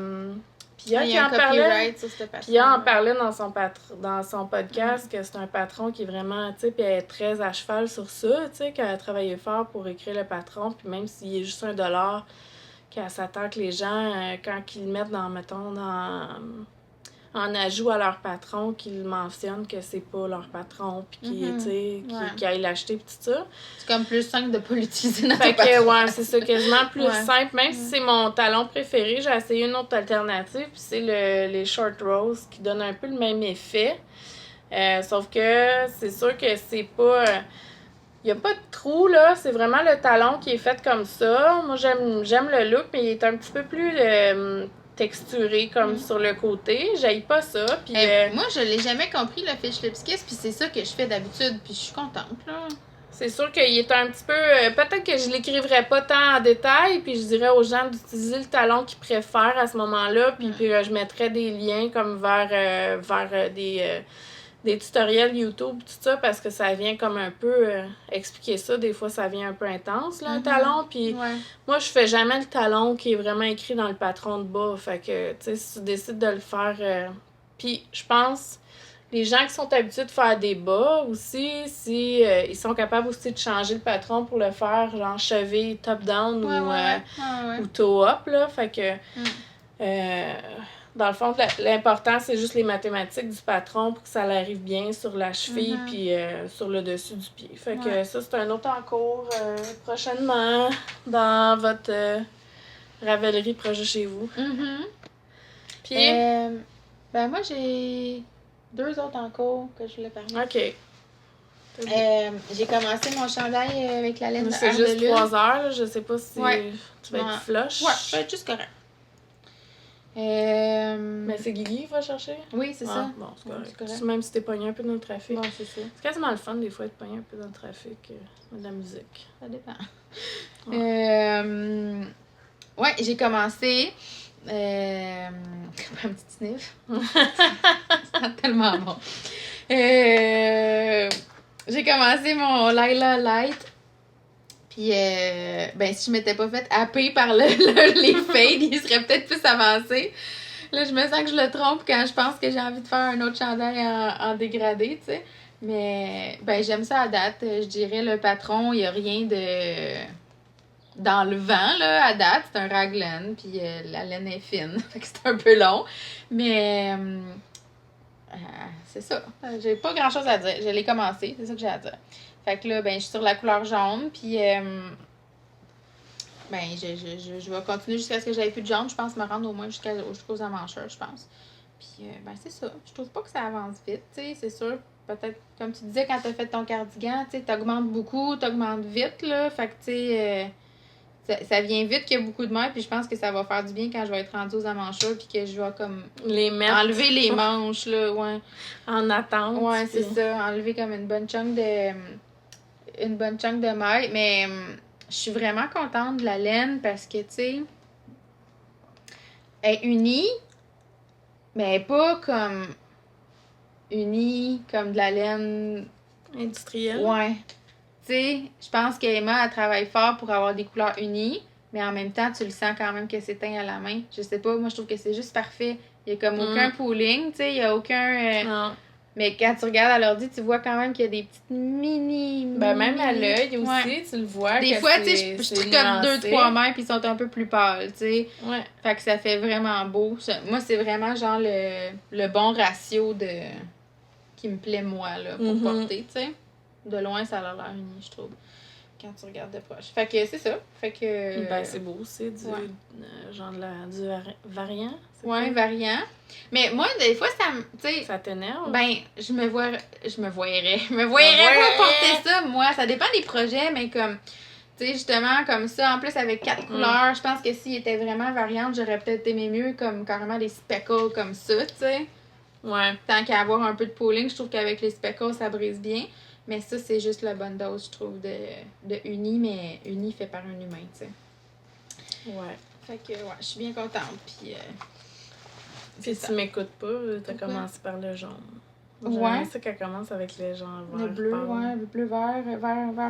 Pia qui en parlait. Pia en parlait dans son podcast, que c'est un patron qui est vraiment, tu sais, puis elle est très à cheval sur ça, tu sais, qu'elle a travaillé fort pour écrire le patron, puis même s'il est juste $1, qu'elle s'attend que les gens, quand ils le mettent en ajout à leur patron, qu'ils mentionnent que c'est pas leur patron, puis qu'ils aillent l'acheter, puis tout ça. C'est comme plus simple de pas l'utiliser dans ton patron. Ouais, c'est ça, quasiment plus simple. Même si c'est mon talon préféré, j'ai essayé une autre alternative, puis c'est les short rose, qui donnent un peu le même effet. Sauf que c'est sûr que c'est pas... Il n'y a pas de trou, là. C'est vraiment le talon qui est fait comme ça. Moi, j'aime le look, mais il est un petit peu plus... texturé comme sur le côté. J'haïs pas ça. Puis moi, je l'ai jamais compris, le fish lips kiss, puis c'est ça que je fais d'habitude, puis je suis contente, là. C'est sûr qu'il est un petit peu... peut-être que je l'écrivrais pas tant en détail, puis je dirais aux gens d'utiliser le talon qu'ils préfèrent à ce moment-là, puis je mettrais des liens comme vers des tutoriels YouTube, tout ça, parce que ça vient comme un peu expliquer ça. Des fois, ça vient un peu intense, là, un talon. Puis moi, je fais jamais le talon qui est vraiment écrit dans le patron de bas. Fait que, tu sais, si tu décides de le faire... Puis, je pense, les gens qui sont habitués de faire des bas aussi, si ils sont capables aussi de changer le patron pour le faire, genre cheville top-down ou toe-up, là. Fait que... dans le fond, l'important, c'est juste les mathématiques du patron pour que ça arrive bien sur la cheville puis sur le dessus du pied. Fait que ça, c'est un autre en cours prochainement dans votre Ravelry projet chez vous. Puis, ben moi, j'ai 2 autres en cours que je voulais parler. OK. J'ai commencé mon chandail avec la laine de C'est juste 3 heures, là. Je sais pas si tu vas être flush. Ouais, je vais être juste correct. Mais c'est Guigui qui va chercher? Oui, c'est ça. Bon, c'est correct. Même si t'es pogné un peu dans le trafic. Bon, c'est ça. C'est quasiment le fun, des fois, être pogné un peu dans le trafic de la musique. Ça dépend. Ouais, j'ai commencé... un petit sniff. C'est tellement bon. J'ai commencé mon Lila Light. Puis, ben, si je m'étais pas fait happer par les fades, il serait peut-être plus avancé. Là, je me sens que je le trompe quand je pense que j'ai envie de faire un autre chandail en dégradé, tu sais. Mais, ben, j'aime ça à date. Je dirais, le patron, il y a rien d'enlevant, là, à date. C'est un raglan, puis la laine est fine. Fait que c'est un peu long. Mais, c'est ça. J'ai pas grand-chose à dire. Je l'ai commencé, c'est ça que j'ai à dire. Fait que là, ben, je suis sur la couleur jaune, puis ben, je vais continuer jusqu'à ce que j'aie plus de jaune. Je pense me rendre au moins jusqu'aux emmancheurs, je pense. Puis, ben, c'est ça. Je trouve pas que ça avance vite, tu sais, c'est sûr. Peut-être, comme tu disais, quand t'as fait ton cardigan, tu sais, t'augmentes beaucoup, t'augmentes vite, là. Fait que, tu sais, ça vient vite qu'il y a beaucoup de mailles, puis je pense que ça va faire du bien quand je vais être rendue aux emmancheurs, puis que je vais, comme, enlever les manches, là, ouais. En attente. Ouais, c'est ça. Enlever comme une bonne chunk de maille. Mais je suis vraiment contente de la laine parce que, tu sais, elle est unie, mais elle est pas comme unie comme de la laine industrielle. Ouais. Tu sais, je pense qu'Emma, elle travaille fort pour avoir des couleurs unies, mais en même temps, tu le sens quand même que c'est teint à la main. Je sais pas, moi, je trouve que c'est juste parfait. Il y a comme aucun pooling, tu sais, il y a aucun... Non. Mais quand tu regardes à l'ordi, tu vois quand même qu'il y a des petites mini... Ben, même à l'œil aussi, tu le vois. Des fois, tu sais, je tricote 2-3 mains puis ils sont un peu plus pâles, tu sais. Ouais. Fait que ça fait vraiment beau. Moi, c'est vraiment genre le bon ratio qui me plaît, moi, là, pour porter, tu sais. De loin, ça a l'air uni, je trouve. Quand tu regardes de proche. Fait que c'est ça. Fait que... Ben, c'est beau aussi, du variant. Ouais, variant. Mais moi, des fois, ça me... Tu sais... Ça t'énerve? Ben, je me voyerais pas porter ça, moi. Ça dépend des projets, mais comme... Tu sais, justement, comme ça, en plus, avec 4 couleurs, je pense que s'il était vraiment variante, j'aurais peut-être aimé mieux comme carrément des speckles comme ça, tu sais. Ouais. Tant qu'à avoir un peu de pooling, je trouve qu'avec les speckles, ça brise bien. Mais ça, c'est juste la bonne dose, je trouve, de uni, mais uni fait par un humain, tu sais. Ouais. Fait que, ouais, je suis bien contente, puis... Puis si tu m'écoutes pas, t'as commencé par le jaune. Ouais. C'est qu'elle commence avec les gens vert. Le bleu, le bleu vert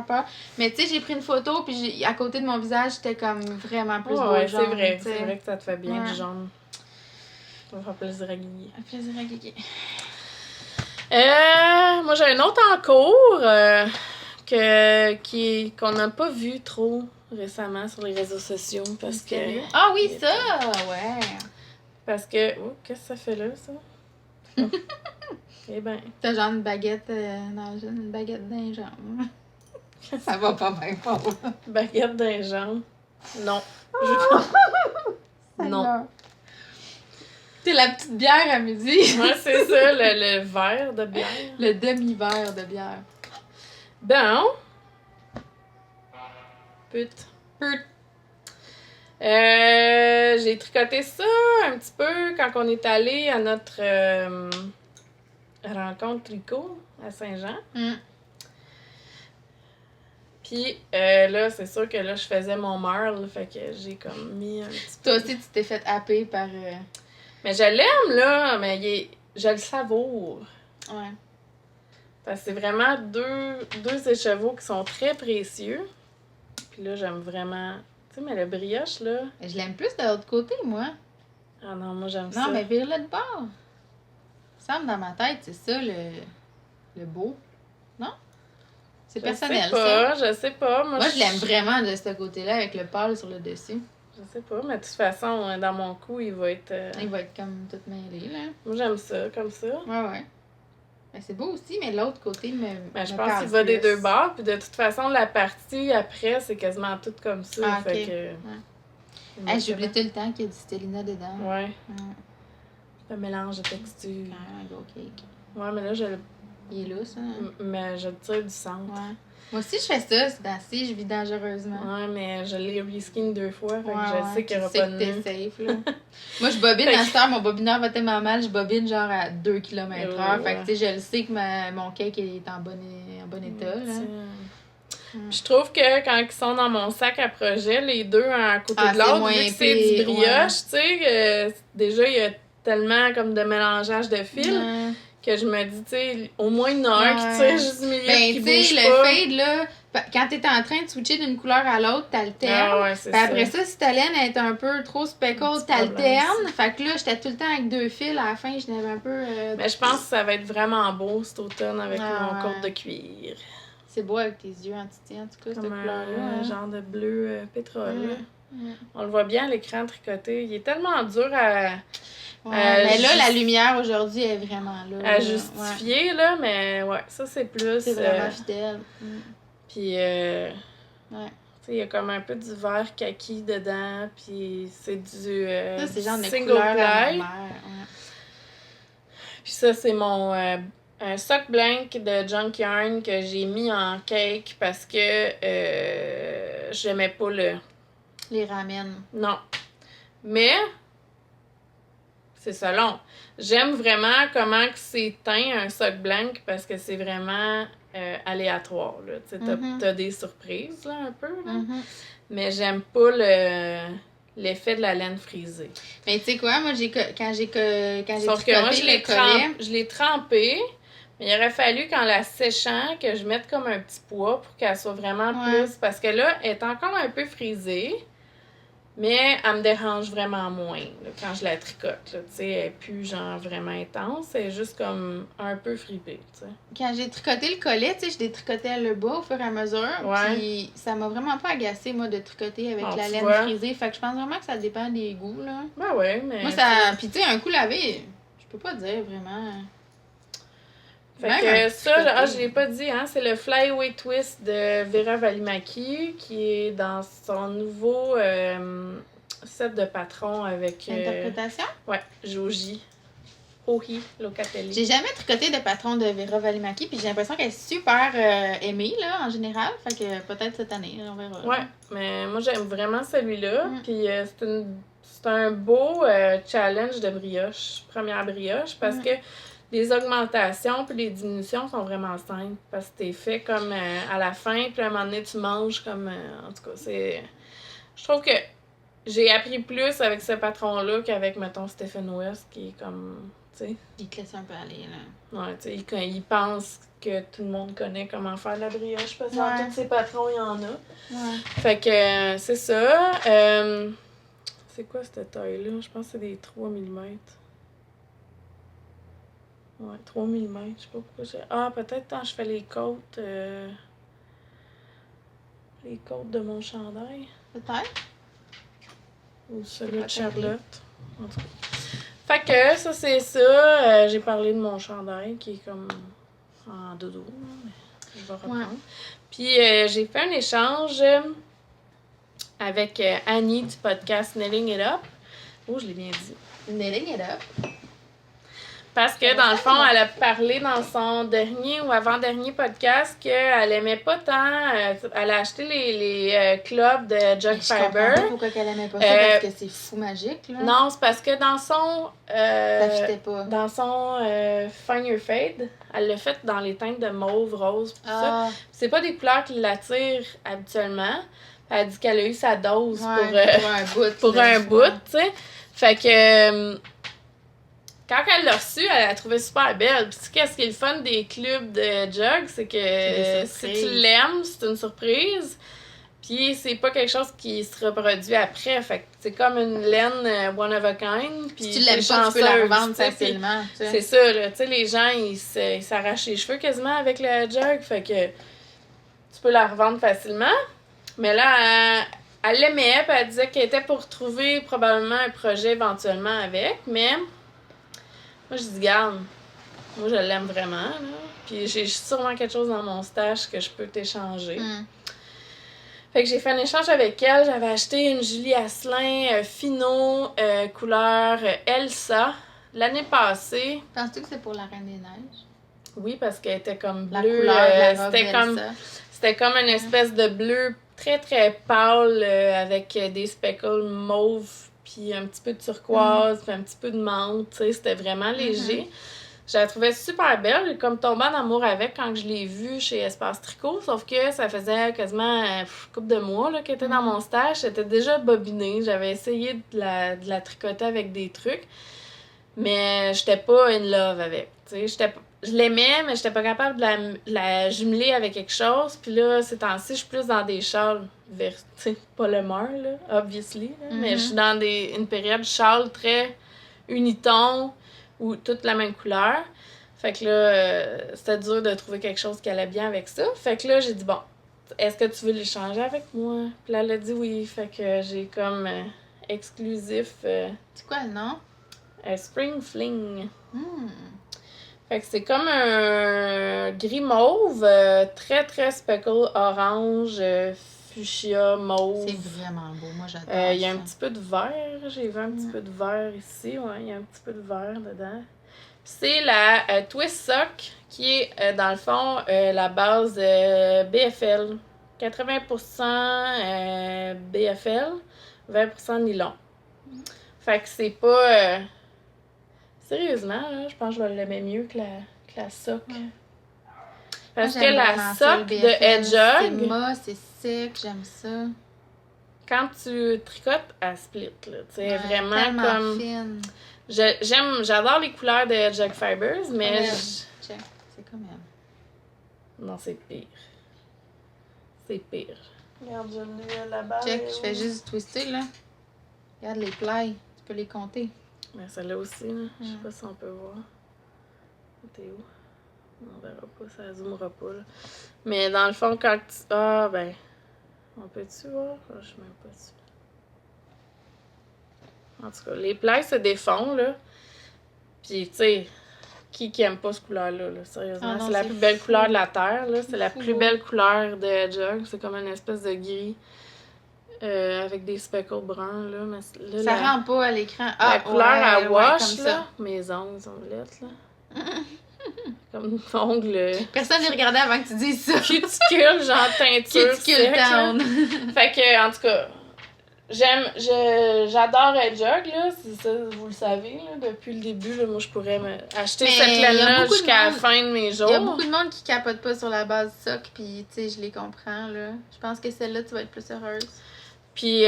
pâle. Mais tu sais, j'ai pris une photo, puis à côté de mon visage, j'étais comme vraiment plus beau ouais, jaune. C'est vrai que ça te fait bien du jaune. Ça va faire plaisir à Guigui. Plaisir à Guigui. Moi, j'ai un autre en cours qu'on n'a pas vu trop récemment sur les réseaux sociaux parce que... Ah oui, ça! Ouais! Parce que... Oh, qu'est-ce que ça fait là, ça? Eh ben... T'as genre une baguette une baguette d'un jambe. Ça va pas bien, pas. Baguette d'un jambe. Non. Non. C'est la petite bière à midi. Ouais, c'est ça, le verre de bière. Le demi-verre de bière. Bon. J'ai tricoté ça un petit peu quand on est allé à notre rencontre tricot à Saint-Jean. Puis là, c'est sûr que là, je faisais mon merle, fait que j'ai comme mis un petit peu. Toi aussi, tu t'es fait happer par... Mais je l'aime, là, mais je le savoure. Ouais. Parce que c'est vraiment deux écheveaux qui sont très précieux. Puis là, j'aime vraiment... Tu sais, mais le brioche, là... Je l'aime plus de l'autre côté, moi. Ah non, moi, j'aime ça. Non, mais vire-le de bord. Il me semble dans ma tête, c'est ça, le beau. Non? C'est personnel, ça. Je sais pas. Moi, je l'aime vraiment de ce côté-là, avec le pâle sur le dessus. Je sais pas, mais de toute façon, dans mon cou, il va être... Il va être comme tout mêlé, là. Moi, j'aime ça, comme ça. Ouais. Ben, c'est beau aussi, mais l'autre côté je pense qu'il va des deux bords, puis de toute façon, la partie après, c'est quasiment tout comme ça. Ah, ok. Fait que... Ouais. J'oublie tout le temps qu'il y a du Stellina dedans. Ouais. Le mélange de texture. Un gros cake. Ouais, mais là, il est lousse, hein? Mais je le tire du centre. Ouais. Moi aussi, je fais ça, c'est assez, je vis dangereusement. Ouais, mais je l'ai reskin 2 fois, fait que je sais qu'il n'y aura pas de nœud. Safe, là. Moi, je bobine à cette heure, mon bobineur va tellement mal, je bobine genre à 2 km/h. Fait que, tu sais, je le sais que mon cake est en bon état, là. Je trouve que quand ils sont dans mon sac à projet, les deux à côté de l'autre, vu que c'est du brioche, tu sais, déjà, il y a tellement comme de mélangeage de fils que je me dis, tu sais, au moins il y en a un qui tire juste du milieu qui bouge le fade, là, quand t'es en train de switcher d'une couleur à l'autre, t'alternes. Après ça, si ta laine est un peu trop speckle, t'alternes. Fait que là, j'étais tout le temps avec 2 fils. À la fin, je n'avais un peu... Mais je pense que ça va être vraiment beau cet automne avec mon côte de cuir. C'est beau avec tes yeux en titi, en tout cas, cette couleur-là. Un genre de bleu pétrole. On le voit bien à l'écran tricoté. Il est tellement dur à... mais là, la lumière aujourd'hui est vraiment là. À justifier, là, mais ça, c'est plus... C'est vraiment fidèle. Puis, tu sais, il y a comme un peu du vert kaki dedans, puis c'est du ça, c'est genre single ply. Puis ça, c'est mon un sock blank de Junk Yarn que j'ai mis en cake parce que j'aimais pas les ramen. Non. Mais... c'est selon. J'aime vraiment comment c'est teint un sock blanc parce que c'est vraiment aléatoire. Tu sais, t'as des surprises là, un peu. Là. Mais j'aime pas l'effet de la laine frisée. Mais tu sais quoi, moi quand j'ai Sauf que moi, je l'ai trempé, mais il aurait fallu qu'en la séchant, que je mette comme un petit poids pour qu'elle soit vraiment plus... Parce que là, elle est encore un peu frisée. Mais elle me dérange vraiment moins là, quand je la tricote. Là, elle n'est plus genre vraiment intense, elle est juste comme un peu fripée. T'sais. Quand j'ai tricoté le collet, je l'ai tricoté à le bas au fur et à mesure. Puis ça m'a vraiment pas agacé, moi, de tricoter avec la laine frisée. Fait que je pense vraiment que ça dépend des goûts. Là. Ben ouais, mais... Moi, ça... Puis tu sais, un coup lavé, je peux pas dire vraiment... Fait que ça, je l'ai pas dit, hein, c'est le Flyaway Twist de Vera Valimaki qui est dans son nouveau set de patron avec... Interprétation? Ouais, Joji. Ohi Locatelli. J'ai jamais tricoté de patron de Vera Valimaki, puis j'ai l'impression qu'elle est super aimée, là, en général. Fait que peut-être cette année, on verra. Ouais, mais moi, j'aime vraiment celui-là. Puis c'est un beau challenge de brioche, première brioche, parce que les augmentations puis les diminutions sont vraiment simples parce que t'es fait comme à la fin, puis à un moment donné, tu manges comme... en tout cas, c'est... Je trouve que j'ai appris plus avec ce patron-là qu'avavec, mettons, Stephen West, qui est comme... T'sais. Il te laisse un peu aller, là. Ouais, tu sais, il pense que tout le monde connaît comment faire la brioche, parce que dans tous ses patrons, il y en a. Ouais. Fait que c'est ça. C'est quoi cette taille-là? Je pense que c'est des 3 mm. Ouais, 3 mm. Je sais pas pourquoi j'ai... Ah, peut-être quand je fais les côtes... les côtes de mon chandail. Peut-être. Ou celui de Charlotte. En tout cas. Fait que ça, c'est ça. J'ai parlé de mon chandail qui est comme en dodo. Mais je vais reprendre. Ouais. Puis j'ai fait un échange avec Annie du podcast Nailing It Up. Oh, je l'ai bien dit. Nailing It Up. Parce que, dans le fond, elle a parlé dans son dernier ou avant-dernier podcast qu'elle aimait pas tant... elle a acheté les clubs de Jug Je comprends Fiber. pas pourquoi elle aimait pas ça, parce que c'est fou magique, là. Non, c'est parce que dans son... ça fitait pas. Dans son Find Your Fade, elle l'a fait dans les teintes de mauve, rose, tout ça. C'est pas des couleurs qui l'attirent habituellement. Elle a dit qu'elle a eu sa dose pour un bout, tu sais. Fait que... quand elle l'a reçue, elle l'a trouvée super belle. Puis, qu'est-ce qui est le fun des clubs de Jug, c'est que si tu l'aimes, c'est une surprise. Puis, c'est pas quelque chose qui se reproduit après. Fait que c'est comme une laine one of a kind. Puis, si tu l'aimes pas, tu peux la revendre facilement. C'est ça, là. Tu sais, les gens, ils s'arrachent les cheveux quasiment avec le Jug. Fait que tu peux la revendre facilement. Mais là, elle l'aimait. Puis, elle disait qu'elle était pour trouver probablement un projet éventuellement avec. Mais... moi, je dis, garde, moi, je l'aime vraiment, là. Puis j'ai sûrement quelque chose dans mon stash que je peux t'échanger. Fait que j'ai fait un échange avec elle. J'avais acheté une Julie Asselin Fino couleur Elsa l'année passée. Penses-tu que c'est pour la Reine des Neiges? Oui, parce qu'elle était comme La bleue. couleur de la robe c'était comme une espèce de bleu très, très pâle avec des speckles mauve. Puis un petit peu de turquoise, puis un petit peu de menthe, tu sais, c'était vraiment léger. Je la trouvais super belle, j'ai comme tombé en amour avec quand je l'ai vue chez Espace Tricot, sauf que ça faisait quasiment une couple de mois là, qu'elle était dans mon stage, c'était déjà bobinée, j'avais essayé de la tricoter avec des trucs, mais j'étais pas in love avec, tu sais, je l'aimais, mais j'étais pas capable de la jumeler avec quelque chose, puis là, ces temps-ci, je suis plus dans des châles tu sais, pas le meur, là, obviously, là, mais je suis dans une période châle très uniton, ou toute la même couleur. Fait que là, c'était dur de trouver quelque chose qui allait bien avec ça. Fait que là, j'ai dit, bon, est-ce que tu veux l'échanger avec moi? Puis là, elle a dit oui. Fait que j'ai comme exclusif... c'est quoi le nom? Spring Fling. Fait que c'est comme un gris mauve, très, très speckle orange, fuchsia, mauve. C'est vraiment beau, moi j'adore il y a un petit peu de vert, j'ai vu un petit peu de vert ici, ouais, il y a un petit peu de vert dedans. C'est la Twist Sock qui est, dans le fond, la base BFL. 80% BFL, 20% nylon. Fait que c'est pas... sérieusement, là, je pense que je vais l'aimer mieux que la sock. Parce que la sock de Hedgehog... c'est moche, c'est sec, j'aime ça. Quand tu tricotes, elle split, là. Tu sais, vraiment comme... fine. J'adore les couleurs de Hedgehog Fibers, mais... Check, c'est comme elle. Non, c'est pire. C'est pire. Regarde, je l'ai là-bas. Check, je fais juste twister, là. Regarde les plis, tu peux les compter. Mais celle-là aussi, là. Je sais pas si on peut voir. T'es où? On verra pas, ça zoomera pas, là. Mais dans le fond, quand tu... ah, ben... on peut-tu voir? Ah, je sais même pas dessus. En tout cas, les plis se défont, là. Puis, tu sais, qui aime pas cette couleur-là, là, sérieusement? Ah non, c'est la plus belle couleur de la Terre, là. C'est la plus belle couleur de Hedgehog. C'est comme une espèce de gris avec des speckles bruns, là. Mais là ça rend pas à l'écran. La couleur à wash, comme là. ça. Mes ongles sont lettres, là. Comme ongles... Personne ne regardait avant que tu dises ça. Cuticule, genre teinture Cuticule down. Fait que, en tout cas... j'adore Hedgehog, là, c'est ça, vous le savez, là, depuis le début, là, moi, je pourrais acheter cette laine-là jusqu'à la fin de mes jours. Il y a beaucoup de monde qui capote pas sur la base sock, puis, tu sais, je les comprends, là. Je pense que celle-là, tu vas être plus heureuse. Puis,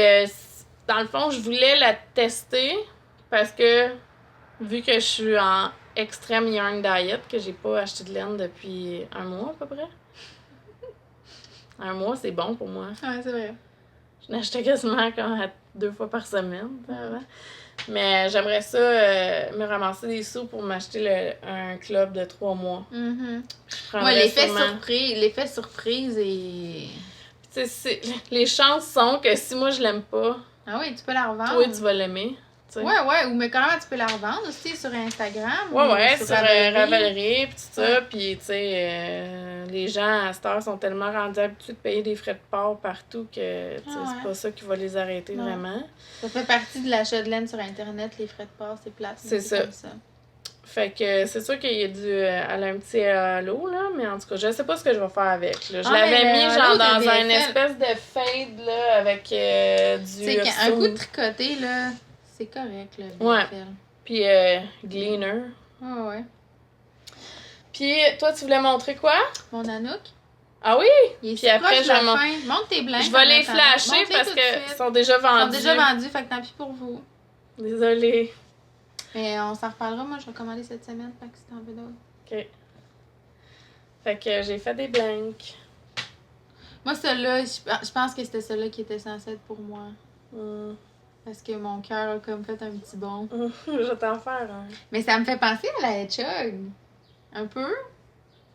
dans le fond, je voulais la tester, parce que, vu que je suis en extrême yarn diet, que j'ai pas acheté de laine depuis un mois, à peu près. Un mois, c'est bon pour moi. Ouais, c'est vrai. Je n'achetais quasiment comme 2 fois par semaine avant. Mais j'aimerais ça me ramasser des sous pour m'acheter un club de 3 mois. Ouais, l'effet surprise et... Tu sais, les chances sont que si moi je l'aime pas, ah oui, tu peux la revendre. toi tu vas l'aimer. T'sais. Ouais, ou mais quand même tu peux la revendre aussi sur Instagram. Ouais, sur Ravelry pis tout ça. Pis tu sais, les gens à cette heure sont tellement rendus habitués de payer des frais de port partout que c'est pas ça qui va les arrêter vraiment. Ça fait partie de l'achat de laine sur Internet, les frais de port, c'est plate. C'est ça. Fait que c'est sûr qu'il y a dû aller un petit halo, là, mais en tout cas, je sais pas ce que je vais faire avec. Là. Je l'avais mis genre dans une espèce de fade là, avec du. Tu sais, un coup de tricoté, là, c'est correct, là. Ouais. Puis Gleaner. Ouais. Puis toi, tu voulais montrer quoi? Mon Nanook. Ah oui? Puis après, je vais montre tes blancs. Je vais les flasher parce qu'ils sont déjà vendus. Ils sont déjà vendus, fait que tant pis pour vous. Désolée. Mais on s'en reparlera. Moi, je vais commander cette semaine, fait que si t'en veux d'autres. OK. Fait que j'ai fait des blanks. Moi, celle-là, je pense que c'était celle-là qui était censée être pour moi. Parce que mon cœur a comme fait un petit bond. Je vais t'en faire un. Mais ça me fait penser à la Hedgehog. Un peu.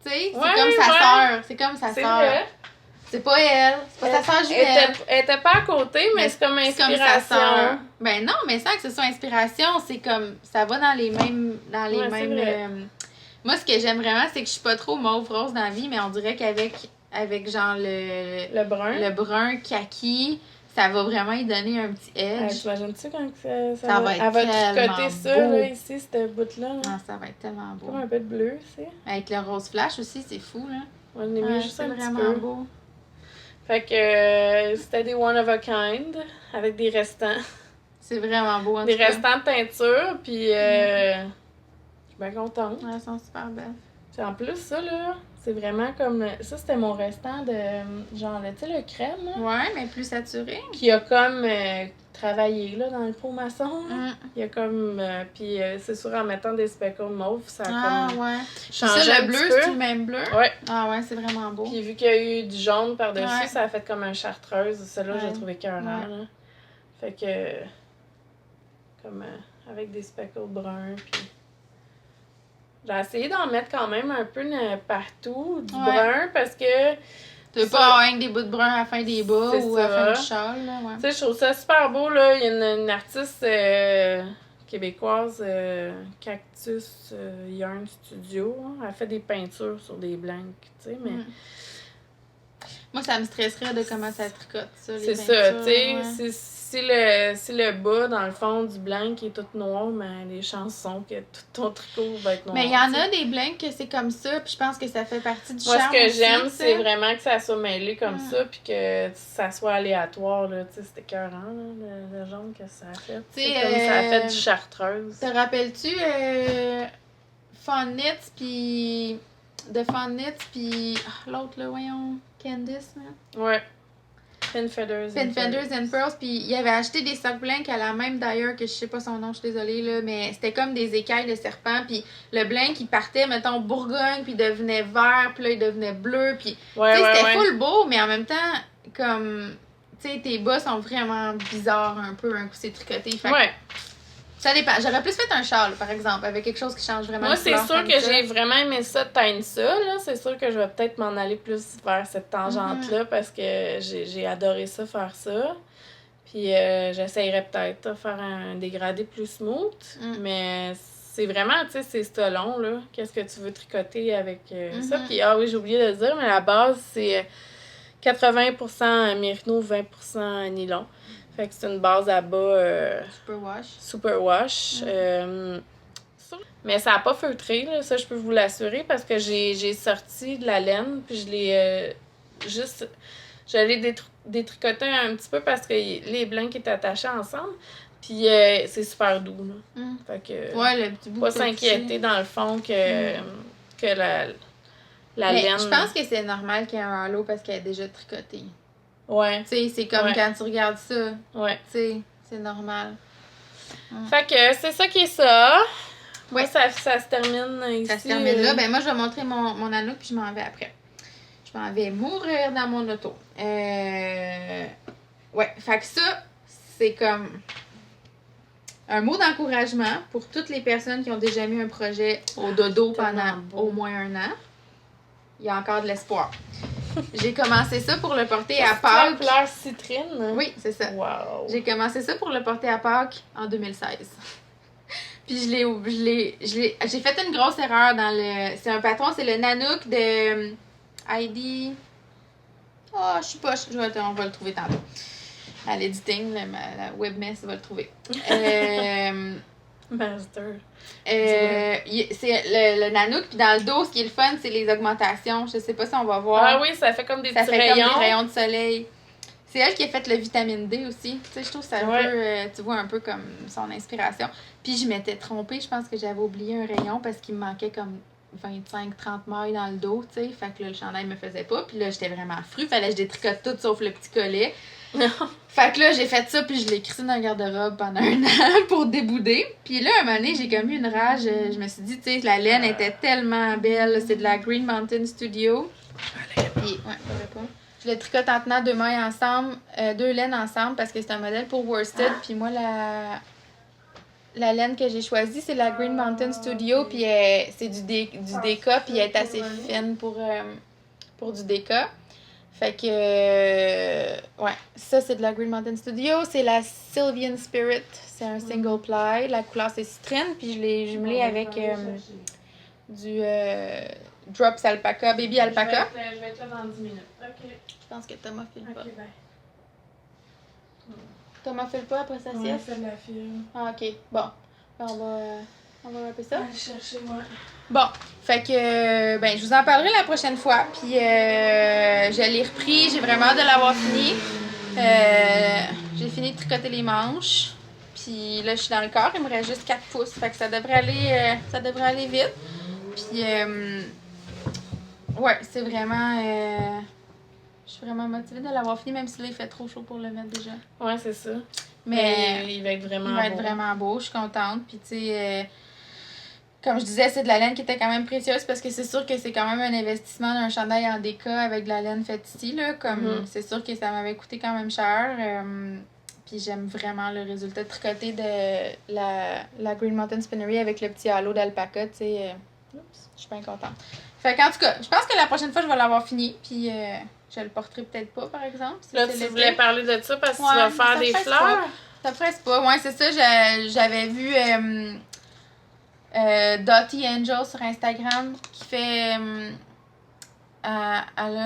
Tu sais, c'est comme sa sœur. C'est comme sa sœur. Vrai. C'est pas elle. C'est pas sa sœur jumelle. Elle était pas à côté, mais c'est comme inspiration. Comme sa sœur. Ben non, mais sans que ce soit inspiration, c'est comme... Ça va dans les mêmes... Moi, ce que j'aime vraiment, c'est que je suis pas trop mauve-rose dans la vie, mais on dirait qu'avec genre le brun kaki, ça va vraiment y donner un petit edge. T'imagines-tu quand ça va être tricoter ça, là, ici, cette bout-là? Ah, ça va être tellement beau. Comme un peu de bleu, tu sais. Avec le rose flash aussi, c'est fou, là. On en a mis juste un petit peu. Vraiment beau. Fait que c'était des one of a kind, avec des restants. C'est vraiment beau, en tout cas. Des restants de teinture, puis je suis bien contente. Elles sont super belles. Puis en plus, ça, là, c'est vraiment comme... Ça, c'était mon restant de... Genre, tu sais, le crème, là. Ouais, mais plus saturé. Qui a comme travaillé, là, dans le pot maçon. Il y a comme... puis c'est sûr, en mettant des speckles mauve, ça a comme... ouais. changé ça, le bleu, c'est le même bleu? Ouais. Ah ouais, c'est vraiment beau. Puis vu qu'il y a eu du jaune par-dessus, ça a fait comme un chartreuse. Celle-là, j'ai trouvé qu'un an, là. Fait que... Comme avec des speckles bruns, puis... J'ai essayé d'en mettre quand même un peu partout, du brun, parce que... Tu veux pas avoir des bouts de brun à la fin des bas ou à la fin du châle, là, Tu sais, je trouve ça super beau, là. Il y a une artiste québécoise, Cactus Yarn Studio. Elle fait des peintures sur des blancs, tu sais, mais... Moi, ça me stresserait de comment ça tricote, ça, les peintures. C'est ça, tu sais. Si le bas, dans le fond, du blanc qui est tout noir, mais les chances sont que tout ton tricot va être noir. Mais il y en a des blancs que c'est comme ça, puis je pense que ça fait partie du charme. Moi, ce que j'aime, c'est vraiment que ça soit mêlé comme ça, puis que ça soit aléatoire, là. Tu sais, c'était écœurant, là, le jaune que ça a fait. C'est comme ça a fait du chartreuse. Te rappelles-tu Fun Knits, puis... De Fun Knits, puis... l'autre, là, voyons... Candice, là. Ouais. Pin Feathers and Pearls. Puis il avait acheté des socks blancs à la même d'ailleurs que je sais pas son nom, je suis désolée, là, mais c'était comme des écailles de serpent. Puis le blanc qui partait, mettons, Bourgogne, puis devenait vert, puis là, il devenait bleu. Puis c'était full beau, mais en même temps, comme, tu sais, tes bas sont vraiment bizarres un peu, un coup c'est tricoté. Fait ça dépend. J'aurais plus fait un châle, par exemple, avec quelque chose qui change vraiment. Moi, c'est sûr que j'ai vraiment aimé ça, teindre ça, là. C'est sûr que je vais peut-être m'en aller plus vers cette tangente-là parce que j'ai adoré ça, faire ça. Puis j'essayerais peut-être de faire un dégradé plus smooth. Mais c'est vraiment, tu sais, c'est stolon, là. Qu'est-ce que tu veux tricoter avec ça? Puis, ah oui, j'ai oublié de le dire, mais la base, c'est 80% mérino, 20% nylon. Fait que c'est une base à bas... Superwash. Mais ça n'a pas feutré, là, ça je peux vous l'assurer, parce que j'ai sorti de la laine, puis je l'ai j'allais détricoter un petit peu parce que les blancs étaient attachés ensemble. Puis c'est super doux, là. Fait que... le petit bout pas s'inquiéter, dans le fond, que la laine... Je pense que c'est normal qu'il y ait un halo parce qu'elle est déjà tricotée. Ouais. Tu sais, c'est comme quand tu regardes ça. Ouais. Tu sais, c'est normal. Fait que c'est ça qui est ça. Ouais, ça se termine ici. Ça se termine là. Ben moi, je vais montrer mon Nanook puis je m'en vais après. Je m'en vais mourir dans mon auto. Ouais, fait que ça, c'est comme un mot d'encouragement pour toutes les personnes qui ont déjà mis un projet au dodo pendant au moins un an. Il y a encore de l'espoir. J'ai commencé ça pour le porter à Pâques. Fleur citrine? Oui, c'est ça. Wow. J'ai commencé ça pour le porter à Pâques en 2016. Puis j'ai fait une grosse erreur dans le... C'est un patron, c'est le Nanook de Heidi... Oh, je suis pas... On va le trouver tantôt. À l'editing, la webmess va le trouver. Master. C'est le Nanook, puis dans le dos, ce qui est le fun, c'est les augmentations. Je sais pas si on va voir. Ah oui, ça fait comme des ça petits fait rayons. Comme des rayons de soleil. C'est elle qui a fait le vitamine D aussi. Tu sais, je trouve ça un peu, tu vois, un peu comme son inspiration. Puis je m'étais trompée, je pense que j'avais oublié un rayon parce qu'il me manquait comme 25-30 mailles dans le dos, tu sais. Fait que là, le chandail me faisait pas. Puis là, j'étais vraiment frue. Fallait que je détricote tout sauf le petit collet. Fait que là, j'ai fait ça, puis je l'ai crissé dans le garde-robe pendant 1 an pour débouder. Puis là, un moment donné, j'ai comme eu une rage. Je me suis dit, tu sais, la laine était tellement belle. C'est de la Green Mountain Studio. Puis, pas. Je le tricote en tenant 2 mailles ensemble, 2 laines ensemble, parce que c'est un modèle pour worsted. Puis moi, la laine que j'ai choisie, c'est la Green Mountain Studio. Puis c'est du déca, puis elle est assez fine pour du déca. Fait que, ouais, ça c'est de la Green Mountain Studio. C'est la Sylvian Spirit. C'est un single ply. La couleur c'est citrine. Puis je l'ai jumelé avec du Drops Alpaca, Baby Alpaca. Je vais être là dans 10 minutes. OK. Je pense que Thomas file pas. OK, ben. Thomas file pas après sa sieste? Ouais, fait de la file. Ah, OK. Bon. On va rappeler ça. Allez chercher, moi. Bon, fait que, ben, je vous en parlerai la prochaine fois. Puis, je l'ai repris. J'ai vraiment hâte de l'avoir fini. J'ai fini de tricoter les manches. Puis là, je suis dans le corps. Il me reste juste 4 pouces. Fait que ça devrait aller vite. Puis, ouais, c'est vraiment... je suis vraiment motivée de l'avoir fini, même si là, il fait trop chaud pour le mettre déjà. Ouais, c'est ça. Mais il va être vraiment beau. Il va être vraiment beau. Je suis contente. Puis, tu sais... comme je disais, c'est de la laine qui était quand même précieuse parce que c'est sûr que c'est quand même un investissement d'un chandail en déca avec de la laine faite ici. Là, comme c'est sûr que ça m'avait coûté quand même cher. Puis j'aime vraiment le résultat tricoté de la Green Mountain Spinnery avec le petit halo d'alpaca. Tu sais, je suis bien contente. Fait qu'en tout cas, je pense que la prochaine fois, je vais l'avoir fini. Puis je le porterai peut-être pas, par exemple. Si là, tu voulais parler de ça parce que tu vas faire des fleurs? Pas. Ça presse pas. Ouais, c'est ça. J'avais vu... Dottie Angel sur Instagram qui fait elle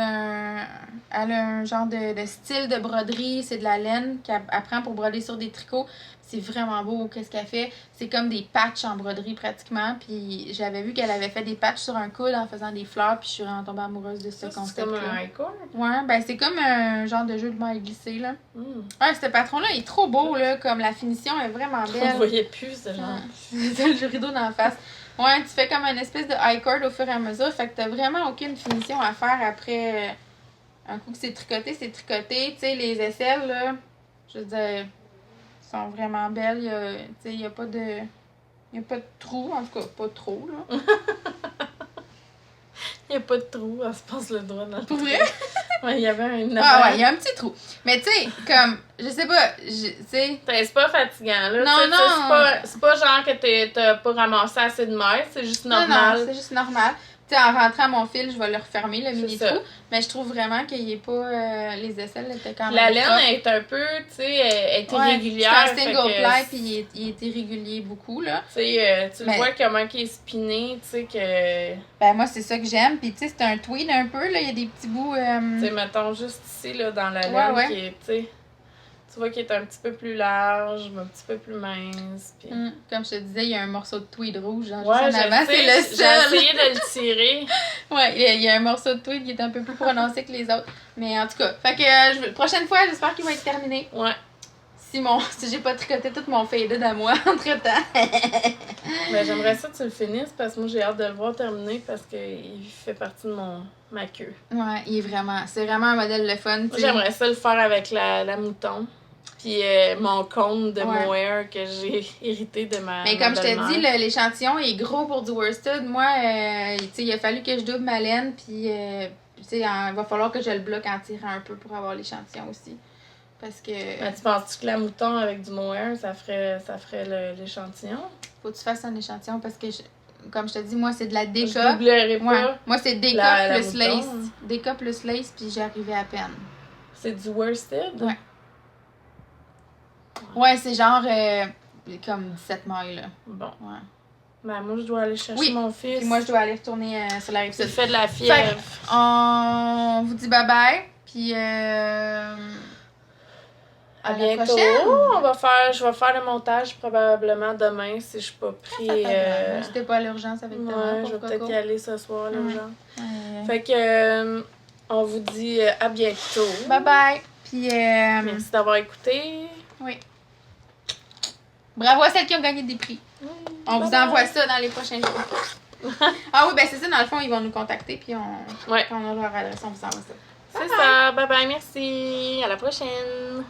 a un genre de style de broderie, c'est de la laine qu'elle apprend pour broder sur des tricots. C'est vraiment beau qu'est-ce qu'elle fait. C'est comme des patchs en broderie pratiquement. Puis j'avais vu qu'elle avait fait des patchs sur un coude en faisant des fleurs. Puis je suis vraiment tombée amoureuse de ce concept-là. C'est comme un high-core? Ouais, ben c'est comme un genre de jeu de maille glissé là. Ouais, ce patron-là est trop beau là. Comme la finition est vraiment belle. On ne voyait plus ce genre. C'est le rideau d'en face. Ouais, tu fais comme une espèce de high cord au fur et à mesure. Fait que t'as vraiment aucune finition à faire après. Un coup que c'est tricoté, c'est tricoté. Tu sais, les aisselles, là, je veux dire, sont vraiment belles. Il n'y a pas de trou, en tout cas, pas trop, là. Il n'y a pas de trou, elle se passe le doigt dans le Pour vrai? Ouais, il y avait un... Ah ouais, il y a un petit trou. Mais tu sais, comme, je sais pas, tu sais... C'est pas fatigant, là. Non, non. C'est pas genre que t'as pas ramassé assez de mailles, c'est juste normal. Non, c'est juste normal. Tu sais, en rentrant mon fil, je vais le refermer, le mini-trou. Mais je trouve vraiment qu'il n'y ait pas... les aisselles étaient quand même... La laine est un peu, tu sais, elle est irrégulière. C'est un single ply, puis il est irrégulier beaucoup, là. Tu sais, tu le vois comment il est spiné, tu sais, que... Ben, moi, c'est ça que j'aime. Puis, tu sais, c'est un tweed un peu, là. Il y a des petits bouts... Tu sais, mettons juste ici, là, dans la laine, qui est, tu sais... Tu vois qu'il est un petit peu plus large, un petit peu plus mince. Puis... Comme je te disais, il y a un morceau de tweed rouge. Genre, ouais, juste en avant, c'est le seul. J'ai essayé de le tirer. Ouais, il y a un morceau de tweed qui est un peu plus prononcé que les autres. Mais en tout cas, fait que prochaine fois, j'espère qu'il va être terminé. Ouais. Si j'ai pas tricoté tout mon faded à moi entre-temps. Ben, j'aimerais ça que tu le finisses parce que moi, j'ai hâte de le voir terminer parce qu'il fait partie de ma queue. Ouais, c'est vraiment un modèle le fun. Moi, j'aimerais ça le faire avec la mouton. Puis mon cône de mohair que j'ai hérité de ma Mais comme je belle-mère. te dis, l'échantillon est gros pour du worsted. Moi, il a fallu que je double ma laine. Puis, il va falloir que je le bloque en tirant un peu pour avoir l'échantillon aussi. Parce que... Ben, tu penses-tu que la mouton avec du mohair, ça ferait l'échantillon? Faut que tu fasses un échantillon parce que, comme je te dis, moi, c'est de la déca. Je doublerai pas. Ouais. Moi, c'est déca plus mouton. lace. Déca plus lace, puis j'y arrivais à peine. C'est du worsted? Ouais. Ouais, c'est genre comme 17 mailles, là. Bon. Ouais. Ben, moi, je dois aller chercher mon fils. Puis moi, je dois aller retourner sur la rive-sud. Tu fais de la fièvre. On vous dit bye-bye. Puis À la bientôt. prochaine. Je vais faire le montage probablement demain si je suis pas pris. C'était pas à l'urgence avec toi. Ouais, je vais peut-être y aller ce soir, l'urgence. Ouais. Fait que on vous dit à bientôt. Bye bye. Puis merci d'avoir écouté. Oui. Bravo à celles qui ont gagné des prix. On vous envoie ça dans les prochains jours. Ah oui, ben c'est ça, dans le fond, ils vont nous contacter, puis quand on a leur adresse, on vous envoie ça. C'est ça. Bye bye, merci. À la prochaine.